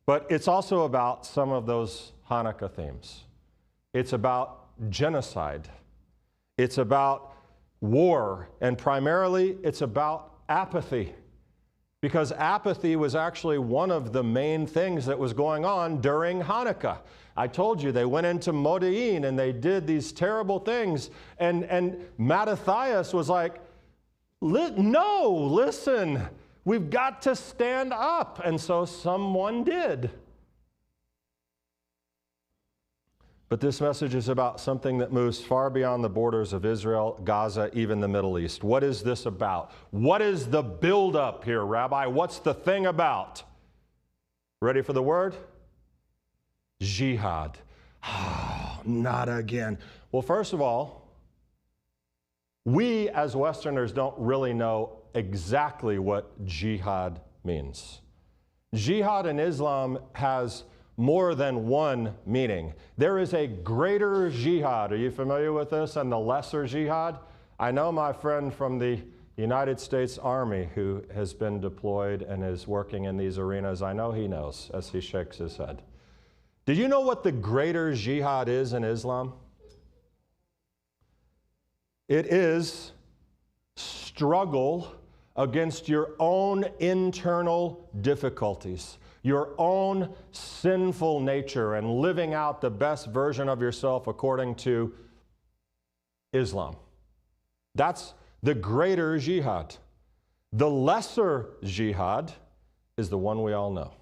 But it's also about some of those Hanukkah themes. It's about genocide. It's about war. And primarily, it's about apathy. because apathy was actually one of the main things that was going on during Hanukkah. I told you they went into Modi'in and they did these terrible things, and Mattathias was like, no, listen, we've got to stand up. And so someone did. But this message is about something that moves far beyond the borders of Israel, Gaza, even the Middle East. What is this about? What is the buildup here, Rabbi? What's the thing about? Ready for the word? Jihad. Oh, not again. Well, first of all, we as Westerners don't really know exactly what jihad means. Jihad in Islam has more than one meaning. There is a greater jihad. Are you familiar with this? And the lesser jihad? I know my friend from the United States Army who has been deployed and is working in these arenas. I know he knows as he shakes his head. Do you know what the greater jihad is in Islam? It is struggle against your own internal difficulties, your own sinful nature, and living out the best version of yourself according to Islam. That's the greater jihad. The lesser jihad is the one we all know.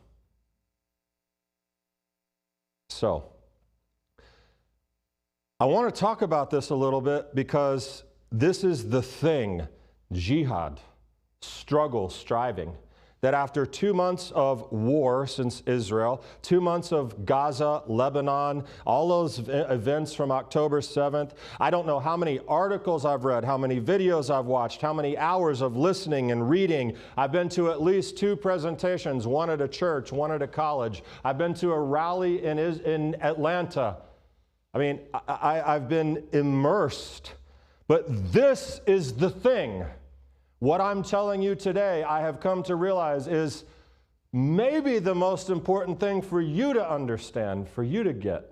So, I want to talk about this a little bit because this is the thing, jihad, struggle, striving, that after 2 months of war since Israel, 2 months of Gaza, Lebanon, all those events from October 7th, I don't know how many articles I've read, how many videos I've watched, how many hours of listening and reading. I've been to at least 2 presentations, one at a church, one at a college. I've been to a rally in Atlanta. I mean, I've been immersed. But this is the thing. What I'm telling you today, I have come to realize is maybe the most important thing for you to understand, for you to get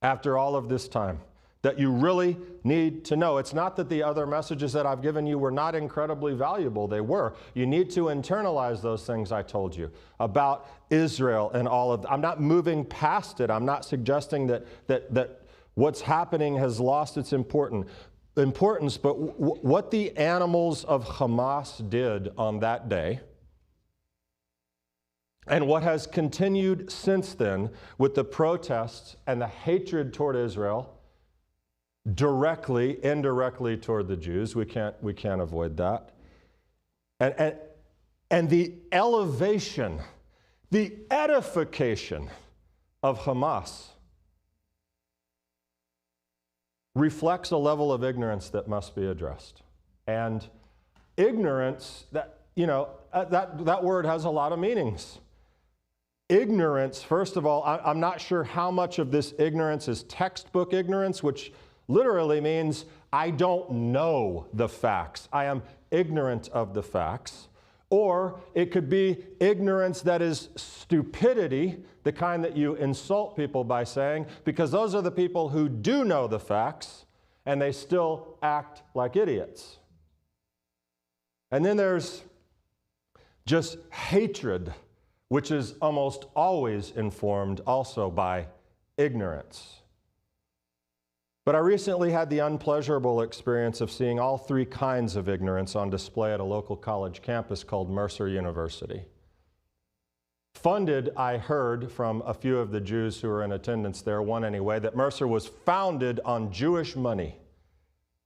after all of this time, that you really need to know. It's not that the other messages that I've given you were not incredibly valuable. They were. You need to internalize those things I told you about Israel and all of that. I'm not moving past it. I'm not suggesting that what's happening has lost its importance, but what the animals of Hamas did on that day and what has continued since then with the protests and the hatred toward Israel, directly, indirectly toward the Jews, we can't avoid that, and the elevation, the edification of Hamas reflects a level of ignorance that must be addressed. And ignorance, that word has a lot of meanings. Ignorance, first of all, I'm not sure how much of this ignorance is textbook ignorance, which literally means I don't know the facts. I am ignorant of the facts. Or it could be ignorance that is stupidity, the kind that you insult people by saying, because those are the people who do know the facts and they still act like idiots. And then there's just hatred, which is almost always informed also by ignorance. But I recently had the unpleasurable experience of seeing all 3 kinds of ignorance on display at a local college campus called Mercer University. Funded, I heard from a few of the Jews who were in attendance there, one anyway, that Mercer was founded on Jewish money.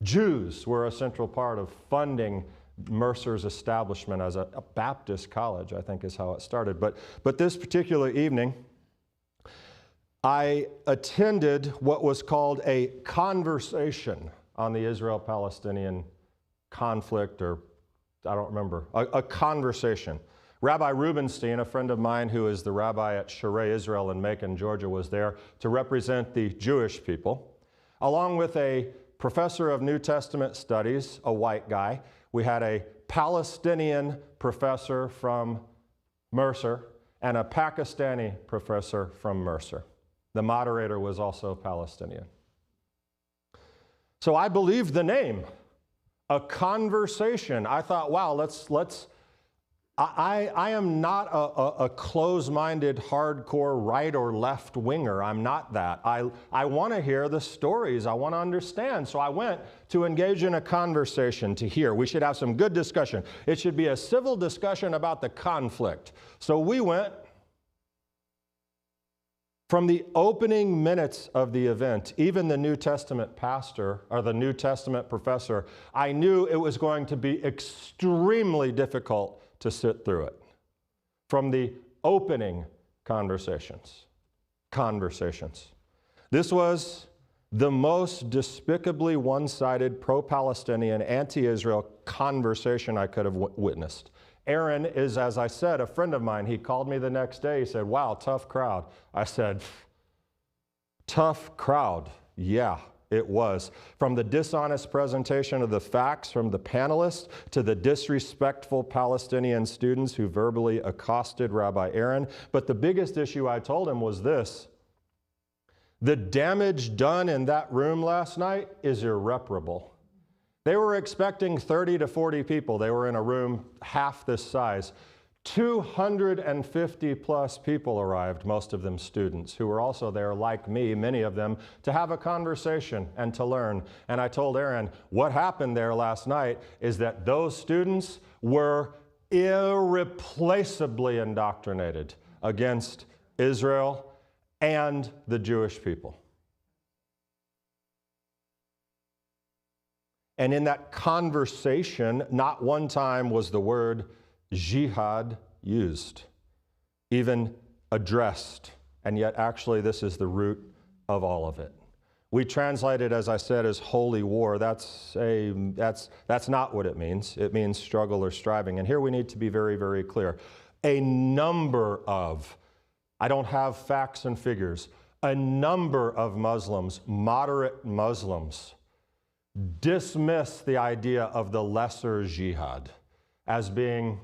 Jews were a central part of funding Mercer's establishment as a Baptist college, I think is how it started. But this particular evening, I attended what was called a conversation on the Israel-Palestinian conflict, or I don't remember, a conversation. Rabbi Rubenstein, a friend of mine who is the rabbi at Sharei Israel in Macon, Georgia, was there to represent the Jewish people, along with a professor of New Testament studies, a white guy. We had a Palestinian professor from Mercer and a Pakistani professor from Mercer. The moderator was also Palestinian. So I believed the name, a conversation. I thought, wow, let's I am not a close-minded, hardcore right or left winger. I'm not that. I want to hear the stories. I want to understand. So I went to engage in a conversation to hear. We should have some good discussion. It should be a civil discussion about the conflict. So we went from the opening minutes of the event. Even the New Testament pastor or the New Testament professor, I knew it was going to be extremely difficult to sit through it. From the opening conversations. This was the most despicably one-sided pro-Palestinian, anti-Israel conversation I could have witnessed. Aaron is, as I said, a friend of mine. He called me the next day. He said, wow, tough crowd. I said, tough crowd. Yeah, it was. From the dishonest presentation of the facts from the panelists to the disrespectful Palestinian students who verbally accosted Rabbi Aaron. But the biggest issue I told him was this: the damage done in that room last night is irreparable. They were expecting 30 to 40 people. They were in a room half this size. 250 plus people arrived, most of them students, who were also there, like me, many of them, to have a conversation and to learn. And I told Aaron, what happened there last night is that those students were irreplaceably indoctrinated against Israel and the Jewish people. And in that conversation, not one time was the word jihad used, even addressed. And yet, actually, this is the root of all of it. We translate it, as I said, as holy war. That's not what it means. It means struggle or striving. And here we need to be very, very clear. A number of, I don't have facts and figures, a number of Muslims, moderate Muslims, dismiss the idea of the lesser jihad as being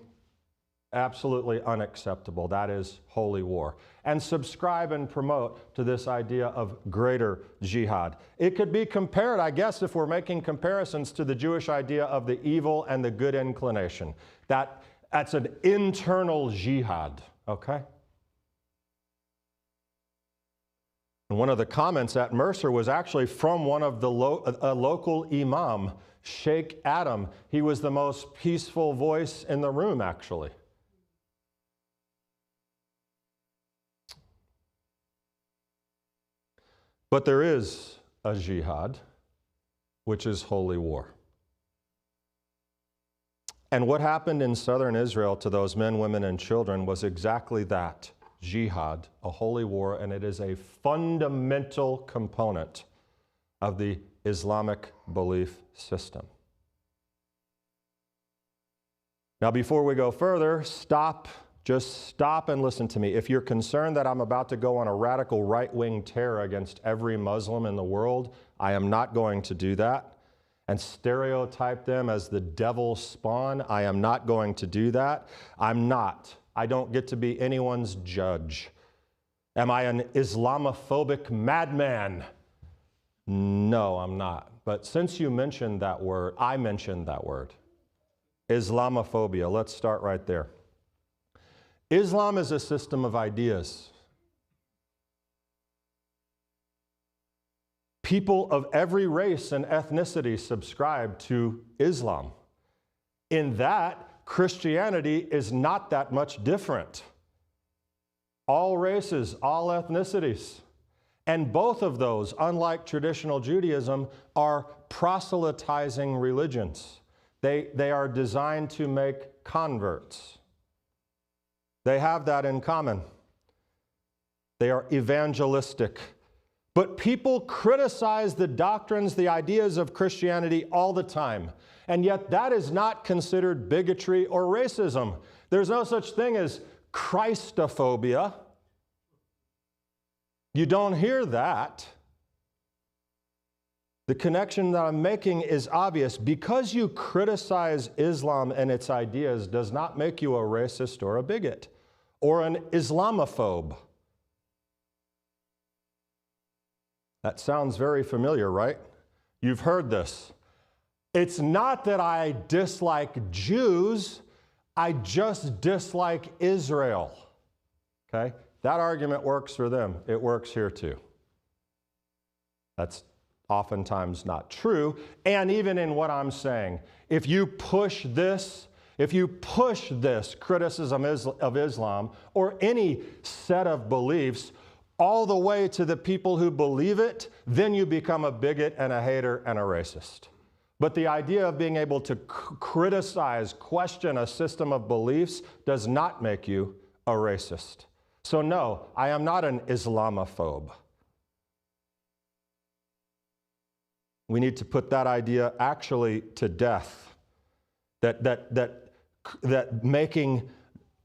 absolutely unacceptable. That is holy war. And subscribe and promote to this idea of greater jihad. It could be compared, I guess, if we're making comparisons, to the Jewish idea of the evil and the good inclination. That's an internal jihad, okay? And one of the comments at Mercer was actually from one of the local imam, Sheikh Adam. He was the most peaceful voice in the room, actually. But there is a jihad, which is holy war. And what happened in southern Israel to those men, women, and children was exactly that. Jihad, a holy war, and it is a fundamental component of the Islamic belief system. Now, before we go further, just stop and listen to me. If you're concerned that I'm about to go on a radical right-wing tear against every Muslim in the world, I am not going to do that. And stereotype them as the devil's spawn, I am not going to do that. I'm not. I don't get to be anyone's judge. Am I an Islamophobic madman? No, I'm not. But since you mentioned that word, I mentioned that word. Islamophobia. Let's start right there. Islam is a system of ideas. People of every race and ethnicity subscribe to Islam. In that, Christianity is not that much different. All races, all ethnicities. And both of those, unlike traditional Judaism, are proselytizing religions. They are designed to make converts. They have that in common. They are evangelistic. But people criticize the doctrines, the ideas of Christianity all the time. And yet that is not considered bigotry or racism. There's no such thing as Christophobia. You don't hear that. The connection that I'm making is obvious. Because you criticize Islam and its ideas does not make you a racist or a bigot or an Islamophobe. That sounds very familiar, right? You've heard this. It's not that I dislike Jews. I just dislike Israel. Okay? That argument works for them. It works here too. That's oftentimes not true. And even in what I'm saying, if you push this criticism of Islam or any set of beliefs all the way to the people who believe it, then you become a bigot and a hater and a racist. But the idea of being able to criticize, question a system of beliefs does not make you a racist. So no, I am not an Islamophobe. We need to put that idea actually to death. That making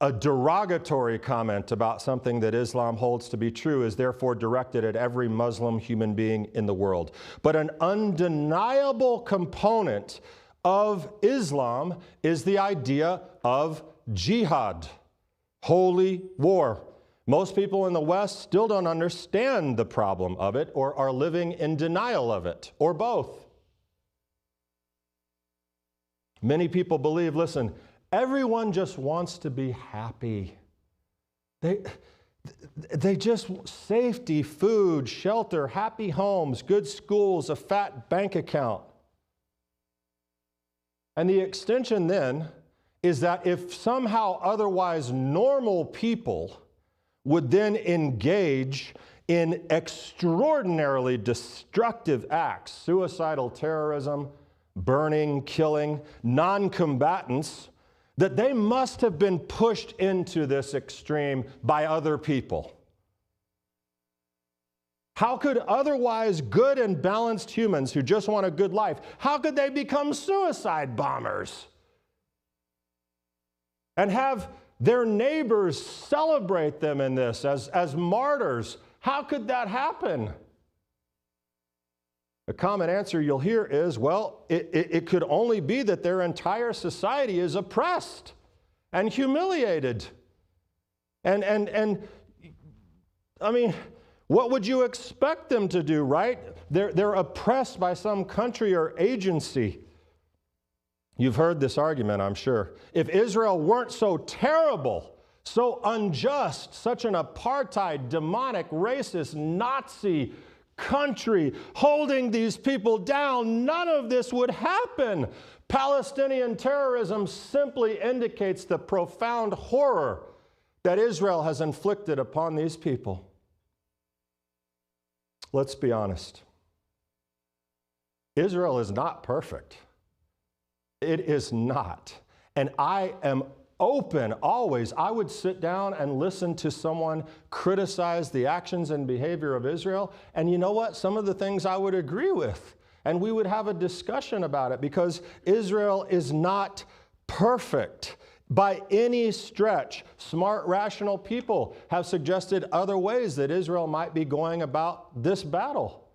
a derogatory comment about something that Islam holds to be true is therefore directed at every Muslim human being in the world. But an undeniable component of Islam is the idea of jihad, holy war. Most people in the West still don't understand the problem of it or are living in denial of it, or both. Many people believe, listen, everyone just wants to be happy. They just want safety, food, shelter, happy homes, good schools, a fat bank account. And the extension then is that if somehow otherwise normal people would then engage in extraordinarily destructive acts, suicidal terrorism, burning, killing, non-combatants, that they must have been pushed into this extreme by other people. How could otherwise good and balanced humans who just want a good life, how could they become suicide bombers and have their neighbors celebrate them in this as martyrs? How could that happen? The common answer you'll hear is, well, it could only be that their entire society is oppressed and humiliated. And I mean, what would you expect them to do, right? They're oppressed by some country or agency. You've heard this argument, I'm sure. If Israel weren't so terrible, so unjust, such an apartheid, demonic, racist, Nazi country holding these people down, none of this would happen. Palestinian terrorism simply indicates the profound horror that Israel has inflicted upon these people. Let's be honest. Israel is not perfect. It is not. And I am open always. I would sit down and listen to someone criticize the actions and behavior of Israel. And you know what? Some of the things I would agree with. And we would have a discussion about it because Israel is not perfect by any stretch. Smart, rational people have suggested other ways that Israel might be going about this battle.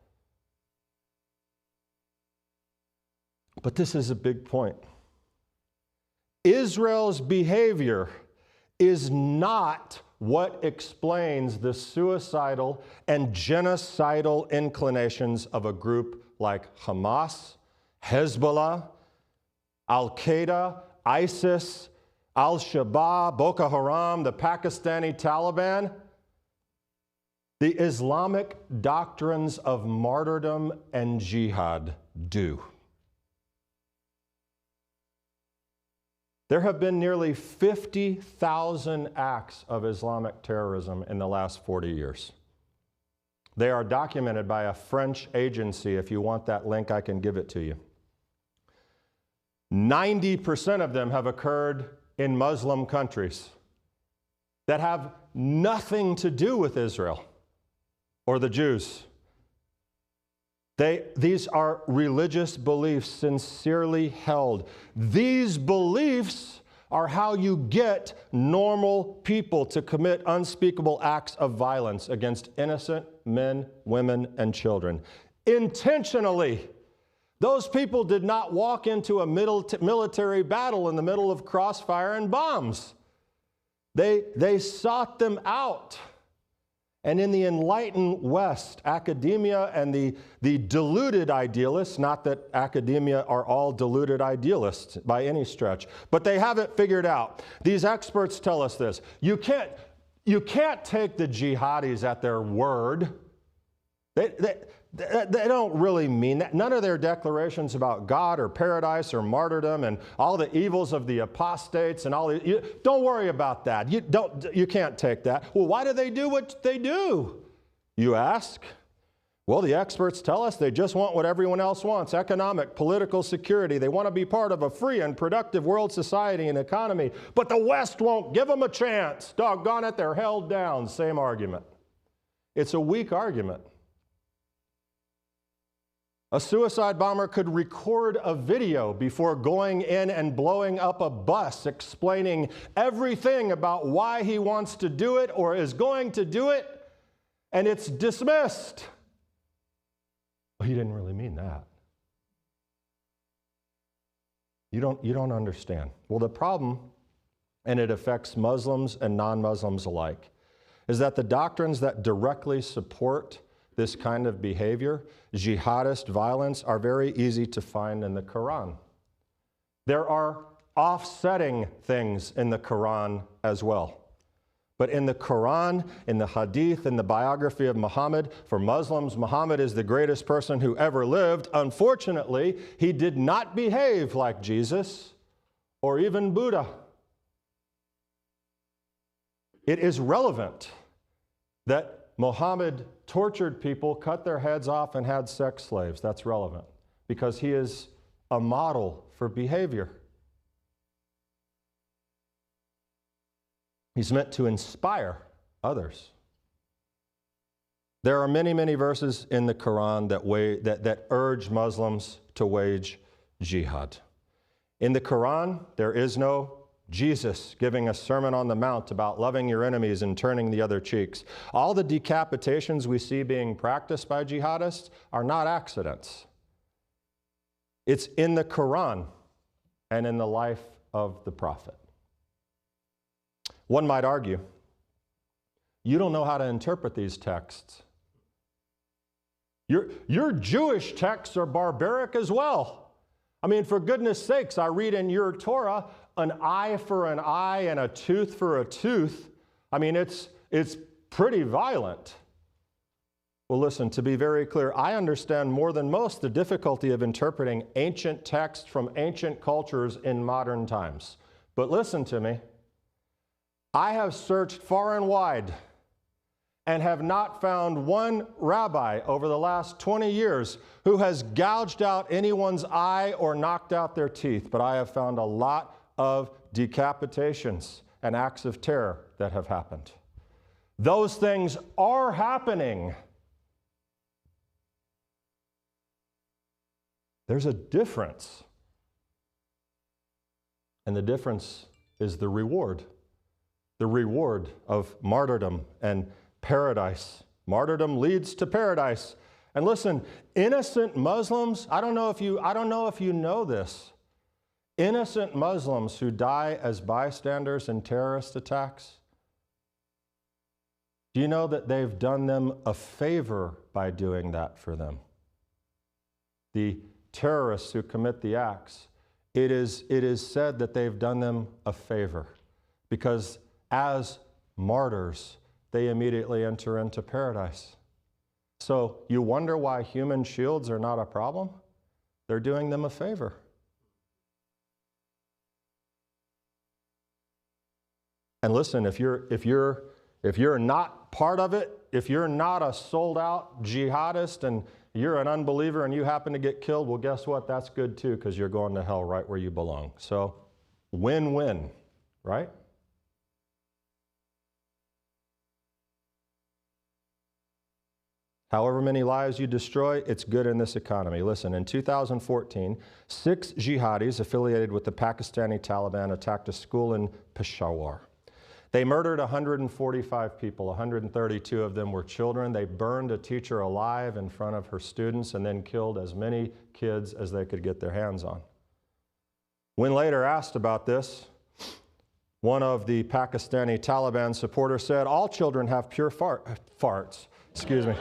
But this is a big point. Israel's behavior is not what explains the suicidal and genocidal inclinations of a group like Hamas, Hezbollah, Al-Qaeda, ISIS, Al-Shabaab, Boko Haram, the Pakistani Taliban. The Islamic doctrines of martyrdom and jihad do. There have been nearly 50,000 acts of Islamic terrorism in the last 40 years. They are documented by a French agency. If you want that link, I can give it to you. 90% of them have occurred in Muslim countries that have nothing to do with Israel or the Jews. These are religious beliefs sincerely held. These beliefs are how you get normal people to commit unspeakable acts of violence against innocent men, women, and children. Intentionally. Those people did not walk into a military battle in the middle of crossfire and bombs. They sought them out. And in the enlightened West, academia and the deluded idealists, not that academia are all deluded idealists by any stretch, but they have it figured out. These experts tell us this: you can't take the jihadis at their word. They don't really mean that. None of their declarations about God or paradise or martyrdom and all the evils of the apostates and all don't worry about that. You can't take that. Well, why do they do what they do, you ask? Well, the experts tell us they just want what everyone else wants: economic, political security. They want to be part of a free and productive world society and economy. But the West won't give them a chance. Doggone it, they're held down. Same argument. It's a weak argument. A suicide bomber could record a video before going in and blowing up a bus, explaining everything about why he wants to do it or is going to do it, and it's dismissed. Well, he didn't really mean that. You don't understand. Well, the problem, and it affects Muslims and non-Muslims alike, is that the doctrines that directly support this kind of behavior, jihadist violence, are very easy to find in the Quran. There are offsetting things in the Quran as well. But in the Quran, in the Hadith, in the biography of Muhammad, for Muslims, Muhammad is the greatest person who ever lived. Unfortunately, he did not behave like Jesus or even Buddha. It is relevant that Muhammad tortured people, cut their heads off, and had sex slaves. That's relevant because he is a model for behavior. He's meant to inspire others. There are many, many verses in the Quran that urge Muslims to wage jihad. In the Quran, there is no Jesus giving a Sermon on the Mount about loving your enemies and turning the other cheeks. All the decapitations we see being practiced by jihadists are not accidents. It's in the Quran and in the life of the prophet. One might argue, you don't know how to interpret these texts. Your Jewish texts are barbaric as well. I mean, for goodness sakes, I read in your Torah, an eye for an eye and a tooth for a tooth. I mean, it's pretty violent. Well, listen, to be very clear, I understand more than most the difficulty of interpreting ancient texts from ancient cultures in modern times. But listen to me. I have searched far and wide and have not found one rabbi over the last 20 years who has gouged out anyone's eye or knocked out their teeth. But I have found a lot of decapitations and acts of terror that have happened. Those things are happening. There's a difference. And the difference is the reward. The reward of martyrdom and paradise. Martyrdom leads to paradise. And listen, innocent Muslims, I don't know if you know this. Innocent Muslims who die as bystanders in terrorist attacks, do you know that they've done them a favor by doing that for them? The terrorists who commit the acts, it is said that they've done them a favor because as martyrs, they immediately enter into paradise. So you wonder why human shields are not a problem? They're doing them a favor. And listen, if you're not part of it, if you're not a sold-out jihadist and you're an unbeliever and you happen to get killed, well, guess what? That's good too, because you're going to hell right where you belong. So, win-win, right? However many lives you destroy, it's good in this economy. Listen, in 2014, 6 jihadis affiliated with the Pakistani Taliban attacked a school in Peshawar. They murdered 145 people, 132 of them were children. They burned a teacher alive in front of her students and then killed as many kids as they could get their hands on. When later asked about this, One of the Pakistani Taliban supporters said, all children have pure farts. Excuse me.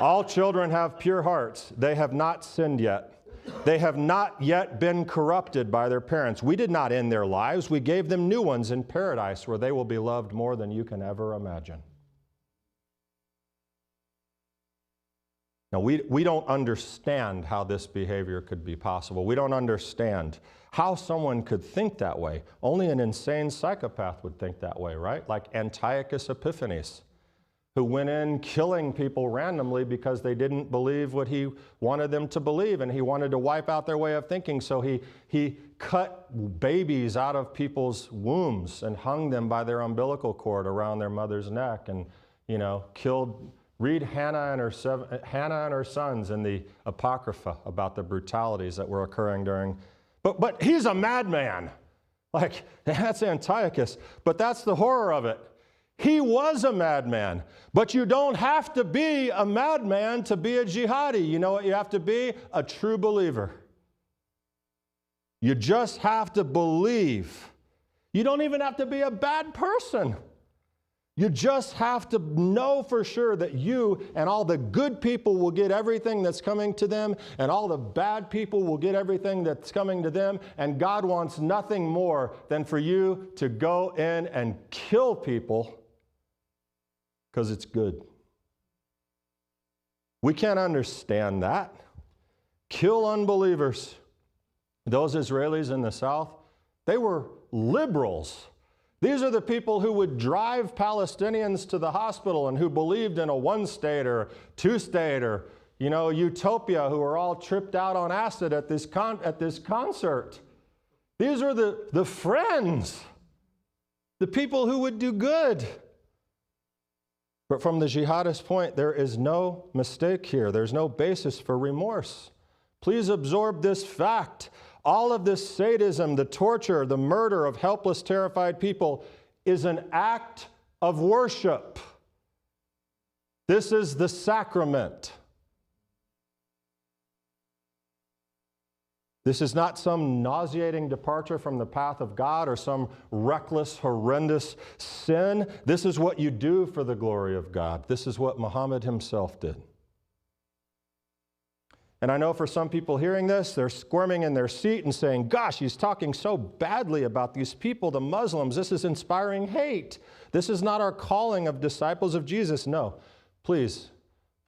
All children have pure hearts. They have not sinned yet. They have not yet been corrupted by their parents. We did not end their lives. We gave them new ones in paradise where they will be loved more than you can ever imagine. Now, we don't understand how this behavior could be possible. We don't understand how someone could think that way. Only an insane psychopath would think that way, right? Like Antiochus Epiphanes, who went in killing people randomly because they didn't believe what he wanted them to believe, and he wanted to wipe out their way of thinking. So he cut babies out of people's wombs and hung them by their umbilical cord around their mother's neck, and killed. Read Hannah and her sons in the Apocrypha about the brutalities that were occurring during. But he's a madman. Like, that's Antiochus. But that's the horror of it. He was a madman. But you don't have to be a madman to be a jihadi. You know what you have to be? A true believer. You just have to believe. You don't even have to be a bad person. You just have to know for sure that you and all the good people will get everything that's coming to them, and all the bad people will get everything that's coming to them, and God wants nothing more than for you to go in and kill people because it's good. We can't understand that. Kill unbelievers. Those Israelis in the south, they were liberals. These are the people who would drive Palestinians to the hospital and who believed in a one-state or two-state or, utopia, who were all tripped out on acid at this concert. These are the friends, the people who would do good. But from the jihadist point, there is no mistake here. There's no basis for remorse. Please absorb this fact. All of this sadism, the torture, the murder of helpless, terrified people is an act of worship. This is the sacrament. This is not some nauseating departure from the path of God or some reckless, horrendous sin. This is what you do for the glory of God. This is what Muhammad himself did. And I know for some people hearing this, they're squirming in their seat and saying, gosh, he's talking so badly about these people, the Muslims. This is inspiring hate. This is not our calling of disciples of Jesus. No, please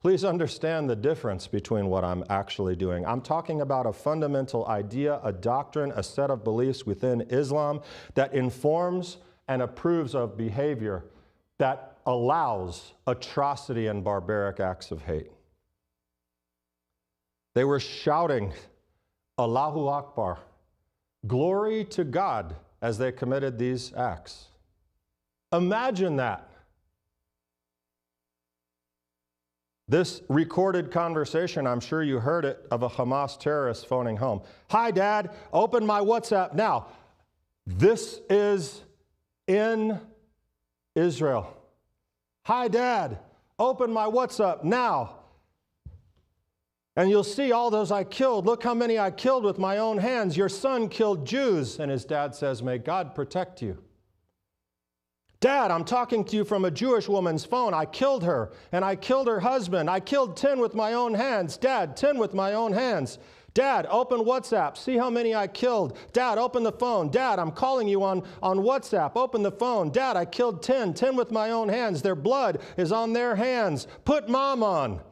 understand the difference between what I'm actually doing. I'm talking about a fundamental idea, a doctrine, a set of beliefs within Islam that informs and approves of behavior that allows atrocity and barbaric acts of hate. They were shouting, Allahu Akbar, glory to God, as they committed these acts. Imagine that. This recorded conversation, I'm sure you heard it, of a Hamas terrorist phoning home. Hi, Dad, open my WhatsApp now. This is in Israel. Hi, Dad, open my WhatsApp now. And you'll see all those I killed. Look how many I killed with my own hands. Your son killed Jews. And his dad says, may God protect you. Dad, I'm talking to you from a Jewish woman's phone. I killed her, and I killed her husband. I killed 10 with my own hands. Dad, 10 with my own hands. Dad, open WhatsApp. See how many I killed. Dad, open the phone. Dad, I'm calling you on WhatsApp. Open the phone. Dad, I killed 10 with my own hands. Their blood is on their hands. Put Mom on.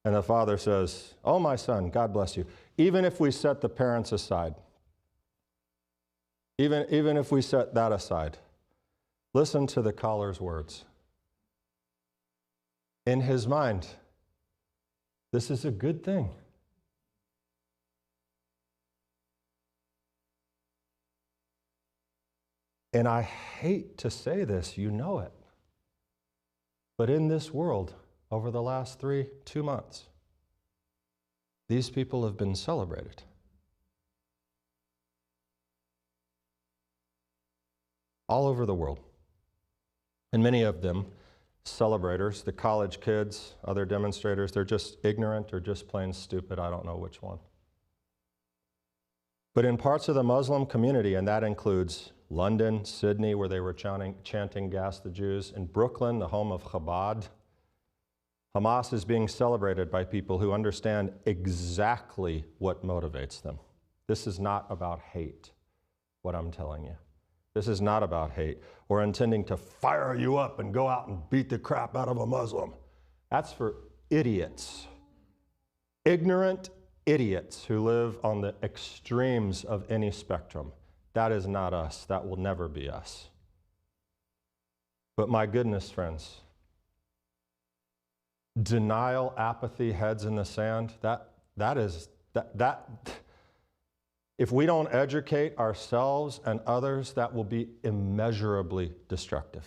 And the father says, oh, my son, God bless you. Even if we set the parents aside, even if we set that aside, listen to the caller's words. In his mind, this is a good thing. And I hate to say this, you know it. But in this world, over the last 2 months, these people have been celebrated. All over the world. And many of them, celebrators, the college kids, other demonstrators, they're just ignorant or just plain stupid. I don't know which one. But in parts of the Muslim community, and that includes London, Sydney, where they were chanting Gas the Jews, in Brooklyn, the home of Chabad, Hamas is being celebrated by people who understand exactly what motivates them. This is not about hate, what I'm telling you. This is not about hate or intending to fire you up and go out and beat the crap out of a Muslim. That's for idiots. Ignorant idiots who live on the extremes of any spectrum. That is not us. That will never be us. But my goodness, friends, denial, apathy, heads in the sand, if we don't educate ourselves and others, that will be immeasurably destructive.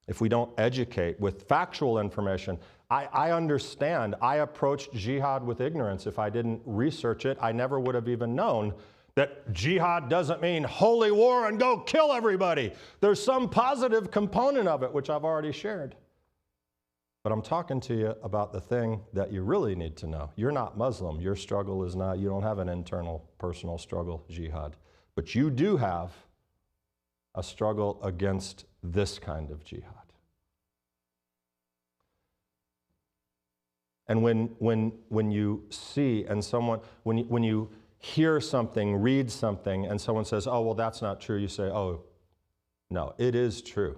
If we don't educate with factual information, I understand. I approached jihad with ignorance. If I didn't research it, I never would have even known that jihad doesn't mean holy war and go kill everybody. There's some positive component of it, which I've already shared. But I'm talking to you about the thing that you really need to know. You're not Muslim. Your struggle is not, you don't have an internal personal struggle, jihad. But you do have a struggle against this kind of jihad. And when you see and someone, when you hear something, read something, and someone says, oh, well, that's not true, you say, oh, no, it is true.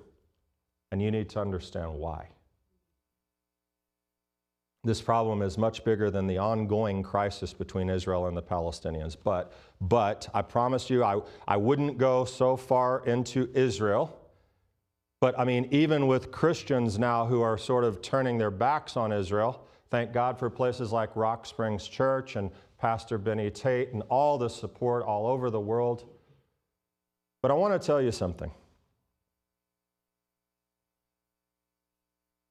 And you need to understand why. This problem is much bigger than the ongoing crisis between Israel and the Palestinians. But I promise you, I wouldn't go so far into Israel. But I mean, even with Christians now who are sort of turning their backs on Israel, thank God for places like Rock Springs Church and Pastor Benny Tate and all the support all over the world. But I want to tell you something.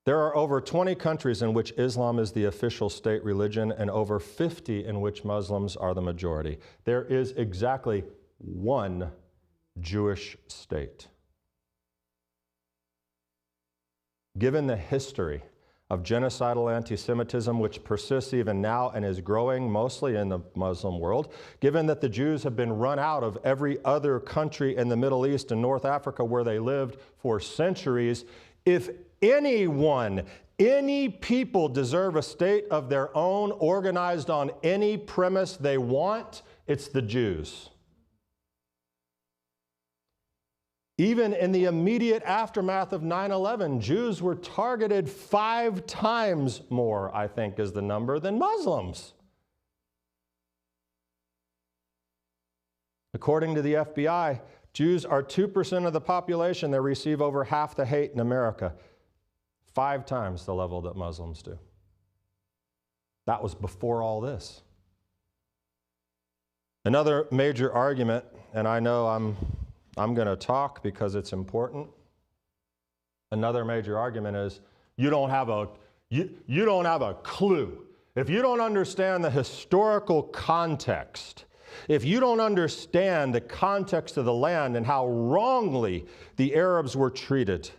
There are over 20 countries in which Islam is the official state religion and over 50 in which Muslims are the majority. There is exactly one Jewish state. Given the history of genocidal anti-Semitism, which persists even now and is growing mostly in the Muslim world, given that the Jews have been run out of every other country in the Middle East and North Africa where they lived for centuries, if anyone, any people deserve a state of their own organized on any premise they want, it's the Jews. Even in the immediate aftermath of 9/11, Jews were targeted 5 times more, I think is the number, than Muslims. According to the FBI, Jews are 2% of the population that receive over half the hate in America. 5 times the level that Muslims do. That was before all this. Another major argument, and I know I'm going to talk because it's important. Another major argument is you don't have a clue. If you don't understand the historical context, if you don't understand the context of the land and how wrongly the Arabs were treated.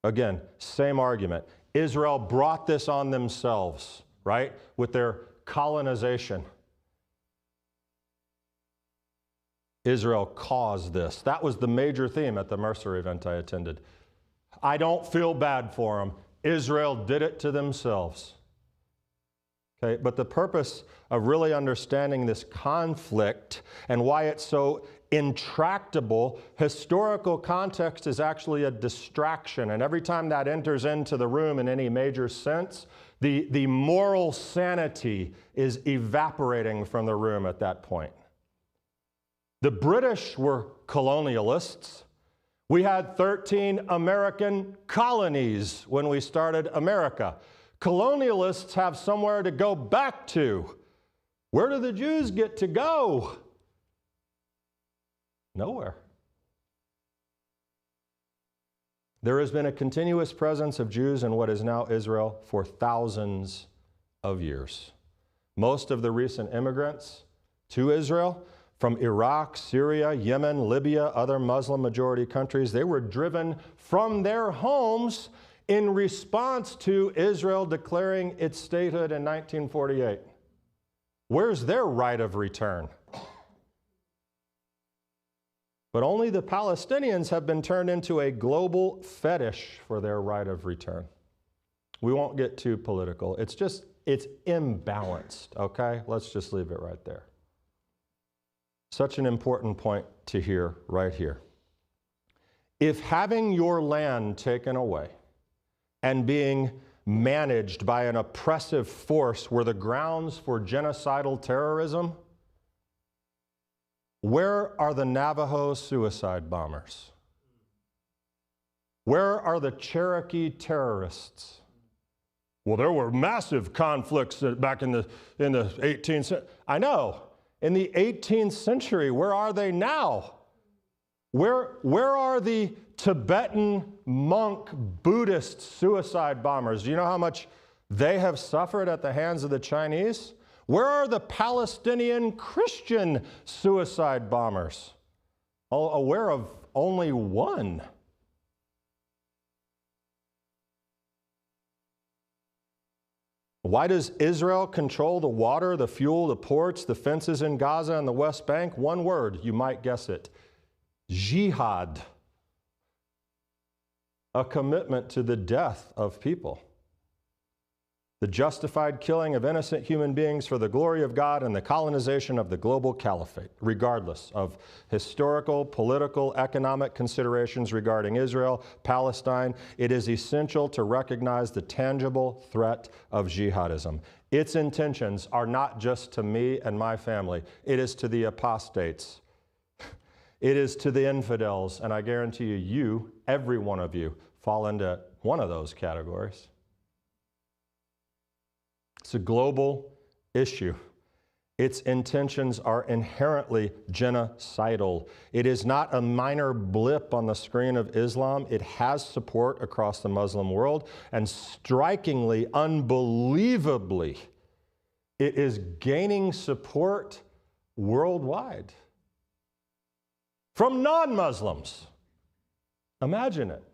Again, same argument. Israel brought this on themselves, right, with their colonization. Israel caused this. That was the major theme at the Mercer event I attended. I don't feel bad for them. Israel did it to themselves. Okay, but the purpose of really understanding this conflict and why it's so intractable, historical context is actually a distraction. And every time that enters into the room in any major sense, the moral sanity is evaporating from the room at that point. The British were colonialists. We had 13 American colonies when we started America. Colonialists have somewhere to go back to. Where do the Jews get to go? Nowhere. There has been a continuous presence of Jews in what is now Israel for thousands of years. Most of the recent immigrants to Israel from Iraq, Syria, Yemen, Libya, other Muslim majority countries, they were driven from their homes in response to Israel declaring its statehood in 1948. Where's their right of return? But only the Palestinians have been turned into a global fetish for their right of return. We won't get too political. It's imbalanced, okay? Let's just leave it right there. Such an important point to hear right here. If having your land taken away and being managed by an oppressive force were the grounds for genocidal terrorism, where are the Navajo suicide bombers? Where are the Cherokee terrorists? Well, there were massive conflicts back in the 18th century. I know. In the 18th century, where are they now? Where are the Tibetan monk Buddhist suicide bombers? Do you know how much they have suffered at the hands of the Chinese? Where are the Palestinian Christian suicide bombers? Aware of only one. Why does Israel control the water, the fuel, the ports, the fences in Gaza and the West Bank? One word, you might guess it. Jihad. A commitment to the death of people. The justified killing of innocent human beings for the glory of God and the colonization of the global caliphate, regardless of historical, political, economic considerations regarding Israel, Palestine. It is essential to recognize the tangible threat of jihadism. Its intentions are not just to me and my family. It is to the apostates. It is to the infidels, and I guarantee you, every one of you, fall into one of those categories. It's a global issue. Its intentions are inherently genocidal. It is not a minor blip on the screen of Islam. It has support across the Muslim world, and strikingly, unbelievably, it is gaining support worldwide from non-Muslims. Imagine it.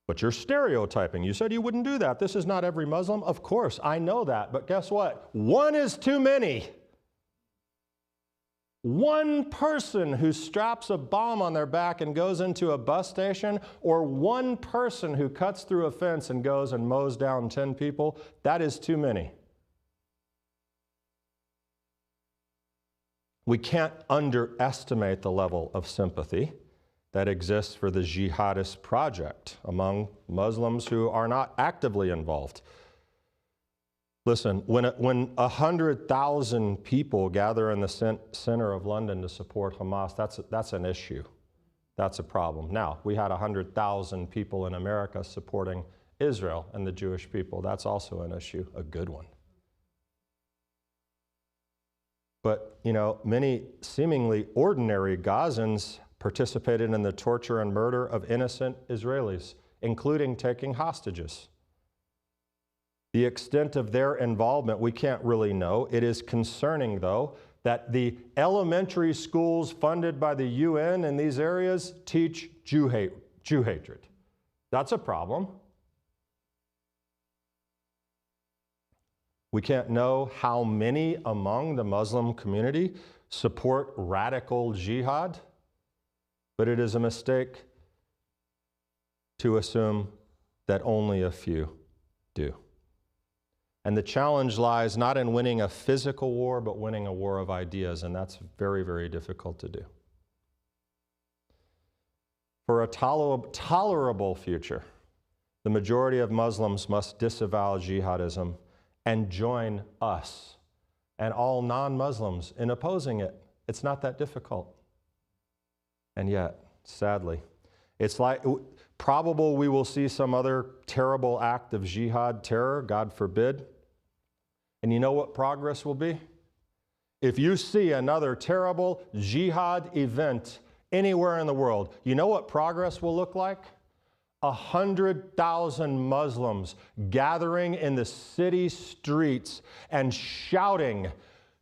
But you're stereotyping. You said you wouldn't do that. This is not every Muslim. Of course, I know that. But guess what? One is too many. One person who straps a bomb on their back and goes into a bus station, or one person who cuts through a fence and goes and mows down 10 people, that is too many. We can't underestimate the level of sympathy that exists for the jihadist project among Muslims who are not actively involved. Listen, when 100,000 people gather in the center of London to support Hamas, that's an issue. That's a problem. Now, we had 100,000 people in America supporting Israel and the Jewish people. That's also an issue, a good one. But, you know, many seemingly ordinary Gazans participated in the torture and murder of innocent Israelis, including taking hostages. The extent of their involvement, we can't really know. It is concerning, though, that the elementary schools funded by the UN in these areas teach Jew hatred. That's a problem. We can't know how many among the Muslim community support radical jihad, but it is a mistake to assume that only a few do. And the challenge lies not in winning a physical war, but winning a war of ideas, and that's very, very difficult to do. For a tolerable future, the majority of Muslims must disavow jihadism and join us and all non-Muslims in opposing it. It's not that difficult. And yet, sadly, it's like probable we will see some other terrible act of jihad terror, God forbid. And you know what progress will be? If you see another terrible jihad event anywhere in the world, you know what progress will look like? 100,000 Muslims gathering in the city streets and shouting,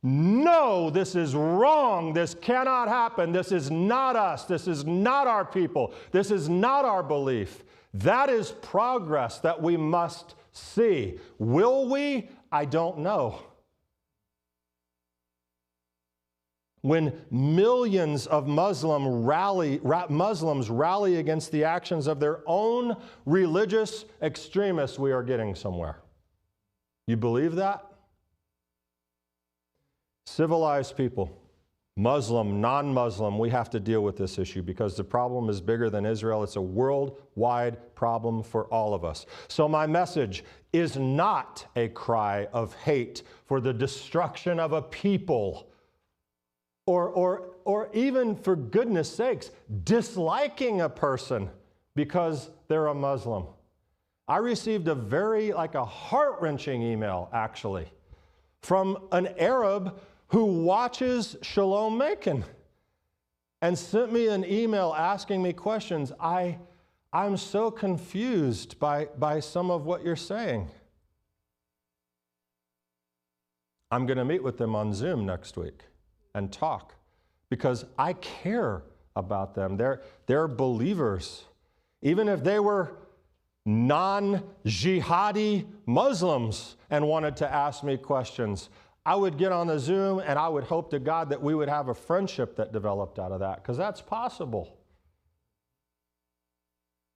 no, this is wrong. This cannot happen. This is not us. This is not our people. This is not our belief. That is progress that we must see. Will we? I don't know. When millions of Muslims rally against the actions of their own religious extremists, we are getting somewhere. You believe that? Civilized people, Muslim, non-Muslim, we have to deal with this issue because the problem is bigger than Israel. It's a worldwide problem for all of us. So my message is not a cry of hate for the destruction of a people, or even, for goodness sakes, disliking a person because they're a Muslim. I received a heart-wrenching email, actually, from an Arab who watches Shalom Macon and sent me an email asking me questions. I'm so confused by some of what you're saying. I'm going to meet with them on Zoom next week and talk because I care about them. They're believers. Even if they were non-jihadi Muslims and wanted to ask me questions, I would get on the Zoom and I would hope to God that we would have a friendship that developed out of that, because that's possible.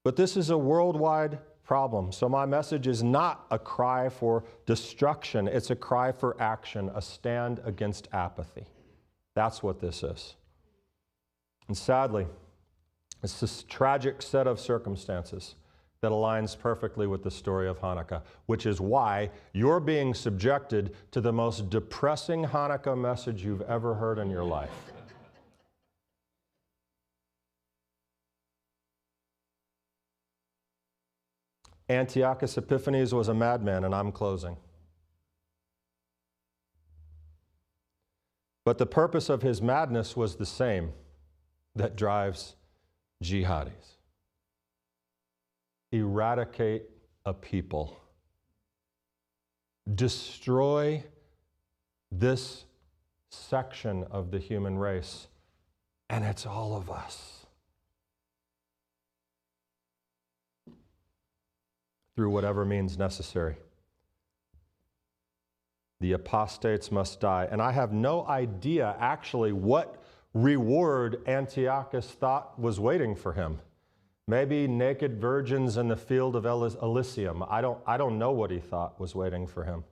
But this is a worldwide problem. So my message is not a cry for destruction. It's a cry for action, a stand against apathy. That's what this is. And sadly, it's this tragic set of circumstances that aligns perfectly with the story of Hanukkah, which is why you're being subjected to the most depressing Hanukkah message you've ever heard in your life. Antiochus Epiphanes was a madman, and I'm closing. But the purpose of his madness was the same that drives jihadis. Eradicate a people. Destroy this section of the human race, and it's all of us. Through whatever means necessary. The apostates must die. And I have no idea actually what reward Antiochus thought was waiting for him. Maybe naked virgins in the field of Elysium. I don't know what he thought was waiting for him.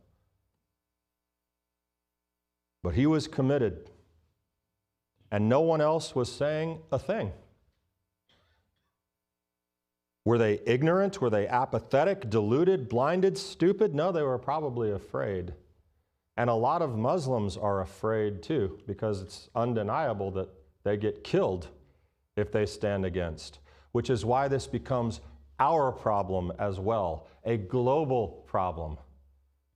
But he was committed. And no one else was saying a thing. Were they ignorant? Were they apathetic, deluded, blinded, stupid? No, they were probably afraid. And a lot of Muslims are afraid too, because it's undeniable that they get killed if they stand against, which is why this becomes our problem as well, a global problem,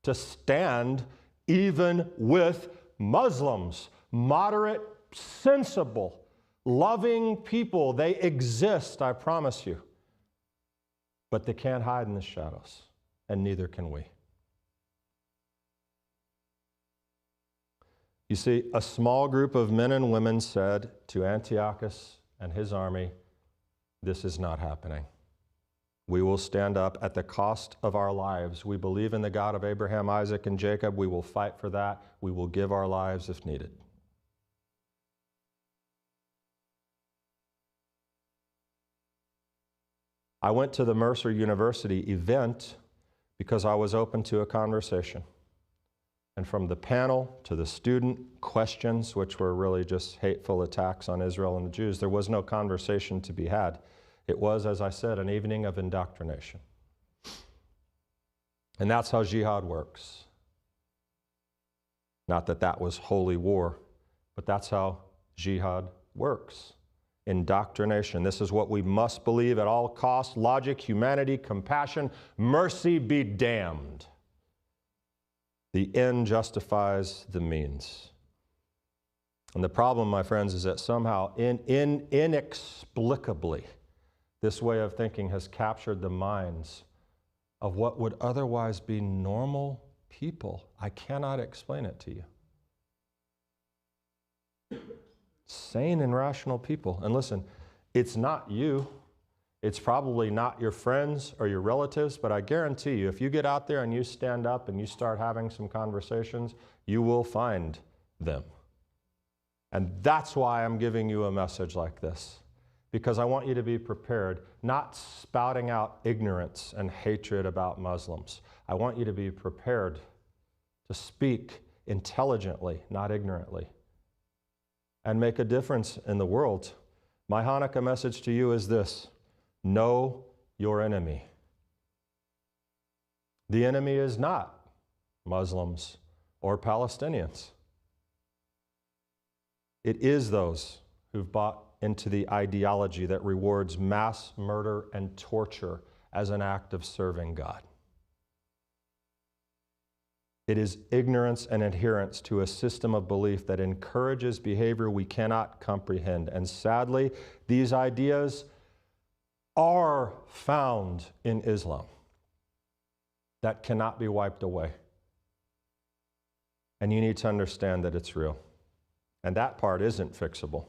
to stand even with Muslims, moderate, sensible, loving people. They exist, I promise you. But they can't hide in the shadows, and neither can we. You see, a small group of men and women said to Antiochus and his army, this is not happening. We will stand up at the cost of our lives. We believe in the God of Abraham, Isaac, and Jacob. We will fight for that. We will give our lives if needed. I went to the Mercer University event because I was open to a conversation. And from the panel to the student questions, which were really just hateful attacks on Israel and the Jews, there was no conversation to be had. It was, as I said, an evening of indoctrination. And that's how jihad works. Not that that was holy war, but that's how jihad works. Indoctrination. This is what we must believe at all costs. Logic, humanity, compassion, mercy be damned. The end justifies the means. And the problem, my friends, is that somehow, inexplicably, this way of thinking has captured the minds of what would otherwise be normal people. I cannot explain it to you. Sane and rational people. And listen, it's not you. It's probably not your friends or your relatives, but I guarantee you, if you get out there and you stand up and you start having some conversations, you will find them. And that's why I'm giving you a message like this, because I want you to be prepared, not spouting out ignorance and hatred about Muslims. I want you to be prepared to speak intelligently, not ignorantly, and make a difference in the world. My Hanukkah message to you is this: know your enemy. The enemy is not Muslims or Palestinians. It is those who've bought into the ideology that rewards mass murder and torture as an act of serving God. It is ignorance and adherence to a system of belief that encourages behavior we cannot comprehend. And sadly, these ideas are found in Islam that cannot be wiped away. And you need to understand that it's real. And that part isn't fixable.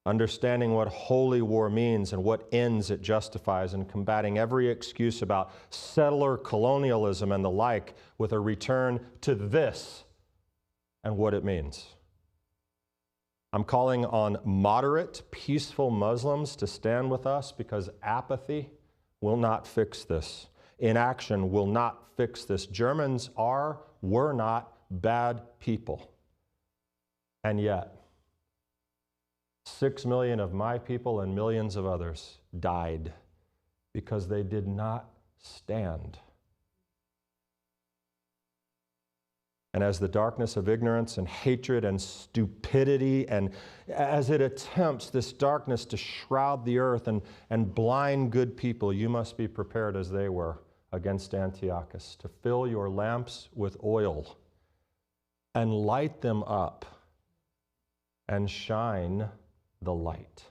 Understanding what holy war means and what ends it justifies, and combating every excuse about settler colonialism and the like with a return to this and what it means. I'm calling on moderate, peaceful Muslims to stand with us, because apathy will not fix this. Inaction will not fix this. Germans were not bad people. And yet, 6 million of my people and millions of others died because they did not stand. And as the darkness of ignorance and hatred and stupidity, and as it attempts this darkness to shroud the earth and blind good people, you must be prepared as they were against Antiochus, to fill your lamps with oil and light them up and shine the light.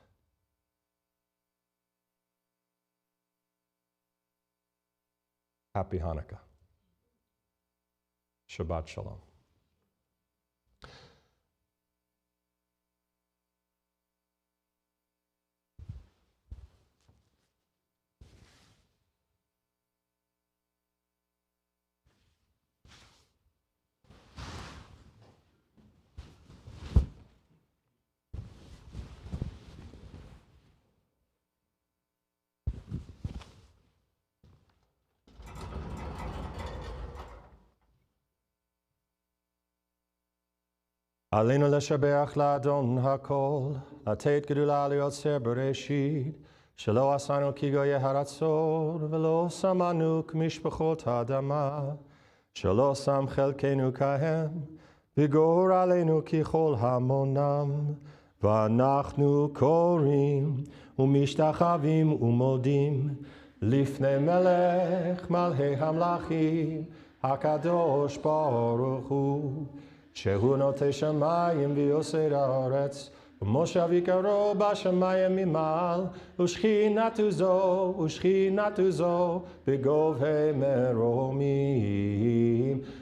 Happy Hanukkah. Shabbat Shalom. עלינו לשבח לאדון הכל, לתת גדולה ליוצר בראשית, שלא עשינו כגויי הרצון, ולא שמנו כמשפחות האדמה, שלא שם חלקנו כהם, וגור עלינו ככל המונם, ואנחנו קוראים ומשתחווים ומודים, לפני מלך מלכי המלכים, הקדוש ברוך הוא, שהוא נוטה שמיים ויוסד הארץ, ומושב יקרו בשמיים ממעל, ושכינתו זו בגובהי מרומים,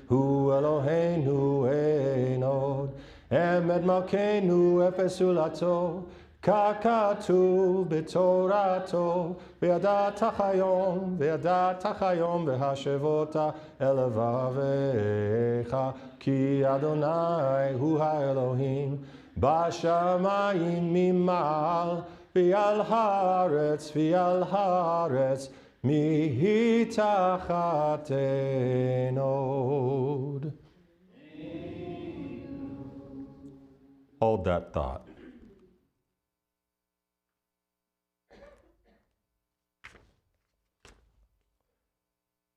הוא אלוהינו אין עוד, אמת מלכנו אפס זולתו, ככתוב בתורתו, וידעת היום והשבות אל לבביך, כי אדוני הוא האלוהים בשמיים ממעל, ועל הארץ מתחת אין עוד. Hold that thought.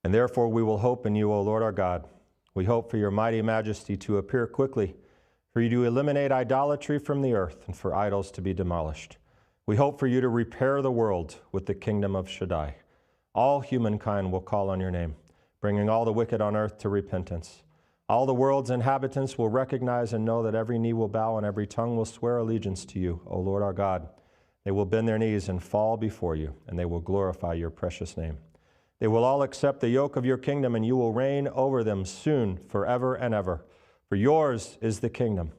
And therefore we will hope in you, O Lord our God. We hope for your mighty majesty to appear quickly, for you to eliminate idolatry from the earth, and for idols to be demolished. We hope for you to repair the world with the kingdom of Shaddai. All humankind will call on your name, bringing all the wicked on earth to repentance. All the world's inhabitants will recognize and know that every knee will bow and every tongue will swear allegiance to you, O Lord our God. They will bend their knees and fall before you, and they will glorify your precious name. They will all accept the yoke of your kingdom, and you will reign over them soon, forever and ever. For yours is the kingdom,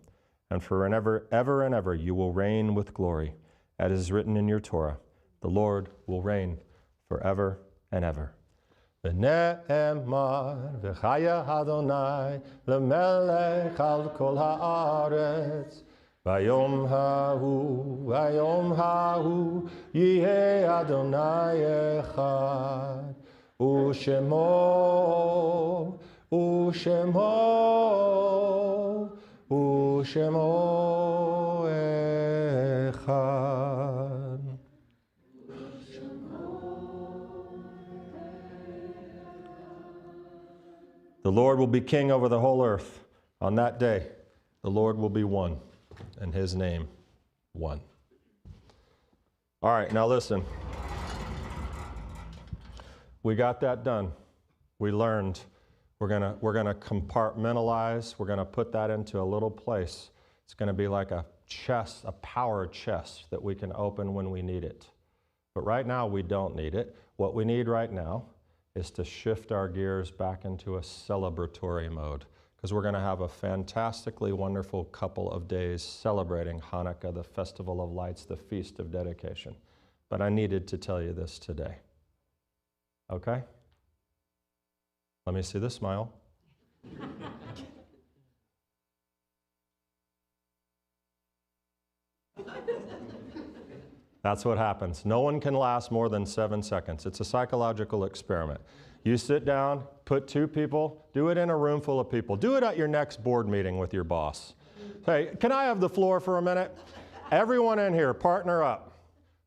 and forever, ever and ever, you will reign with glory. As is written in your Torah, the Lord will reign forever and ever. ונאמר וחיה אדוני למלך על כל הארץ. ביום ההוא יהיה אדוני אחד, ושמו אחד. The Lord will be king over the whole earth. On that day, the Lord will be one, and his name one. All right, now listen. We got that done. We learned. We're gonna compartmentalize. We're gonna put that into a little place. It's gonna be like a chest, a power chest that we can open when we need it. But right now, we don't need it. What we need right now is to shift our gears back into a celebratory mode, because we're going to have a fantastically wonderful couple of days celebrating Hanukkah, the Festival of Lights, the Feast of Dedication. But I needed to tell you this today. Okay? Let me see the smile. That's what happens. No one can last more than 7 seconds. It's a psychological experiment. You sit down, put 2 people, do it in a room full of people. Do it at your next board meeting with your boss. Hey, can I have the floor for a minute? Everyone in here, partner up.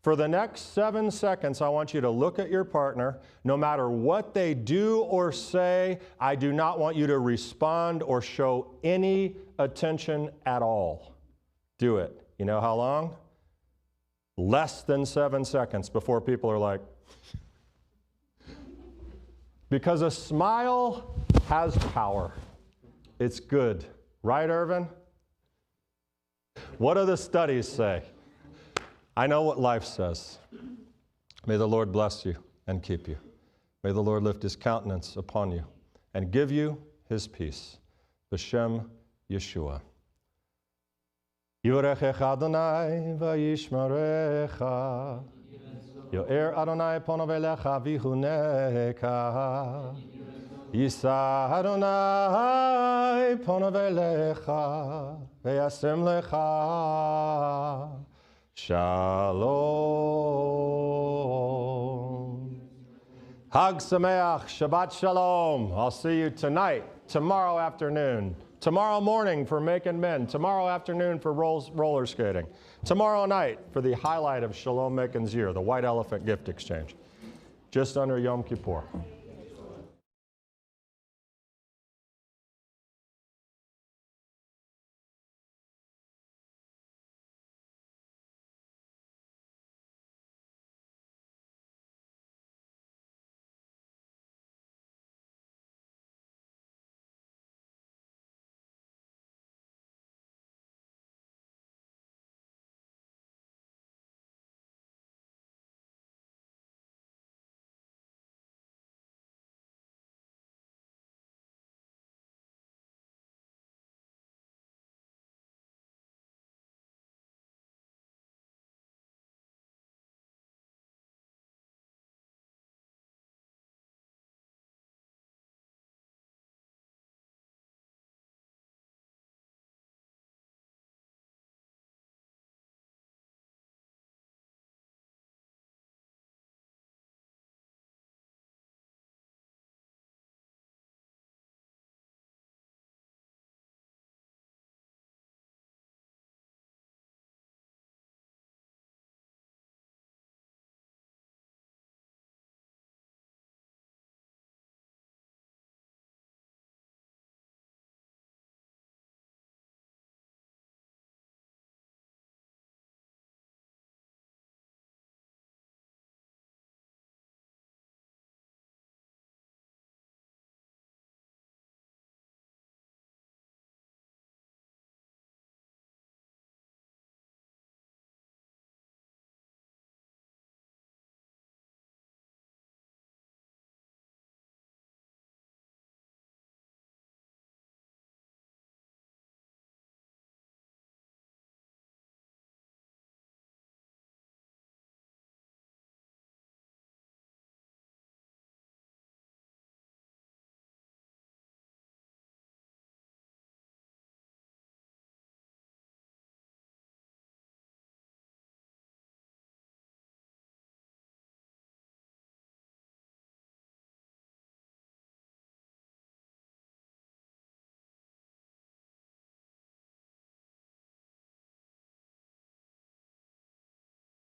For the next 7 seconds, I want you to look at your partner. No matter what they do or say, I do not want you to respond or show any attention at all. Do it. You know how long? Less than 7 seconds before people are like, because a smile has power. It's good. Right, Irvin? What do the studies say? I know what life says. May the Lord bless you and keep you. May the Lord lift his countenance upon you and give you his peace. B'Shem Yeshua. Yorechech Adonai vayishmarecha. Yo'er Adonai ponav elecha vihuneka. Yisa Adonai ponav elecha v'yasem lecha shalom. Hag Sameach, Shabbat Shalom. I'll see you tonight, tomorrow afternoon. Tomorrow morning for Macon Men, tomorrow afternoon for roller skating, tomorrow night for the highlight of Shalom Macon's year, the White Elephant Gift Exchange, just under Yom Kippur.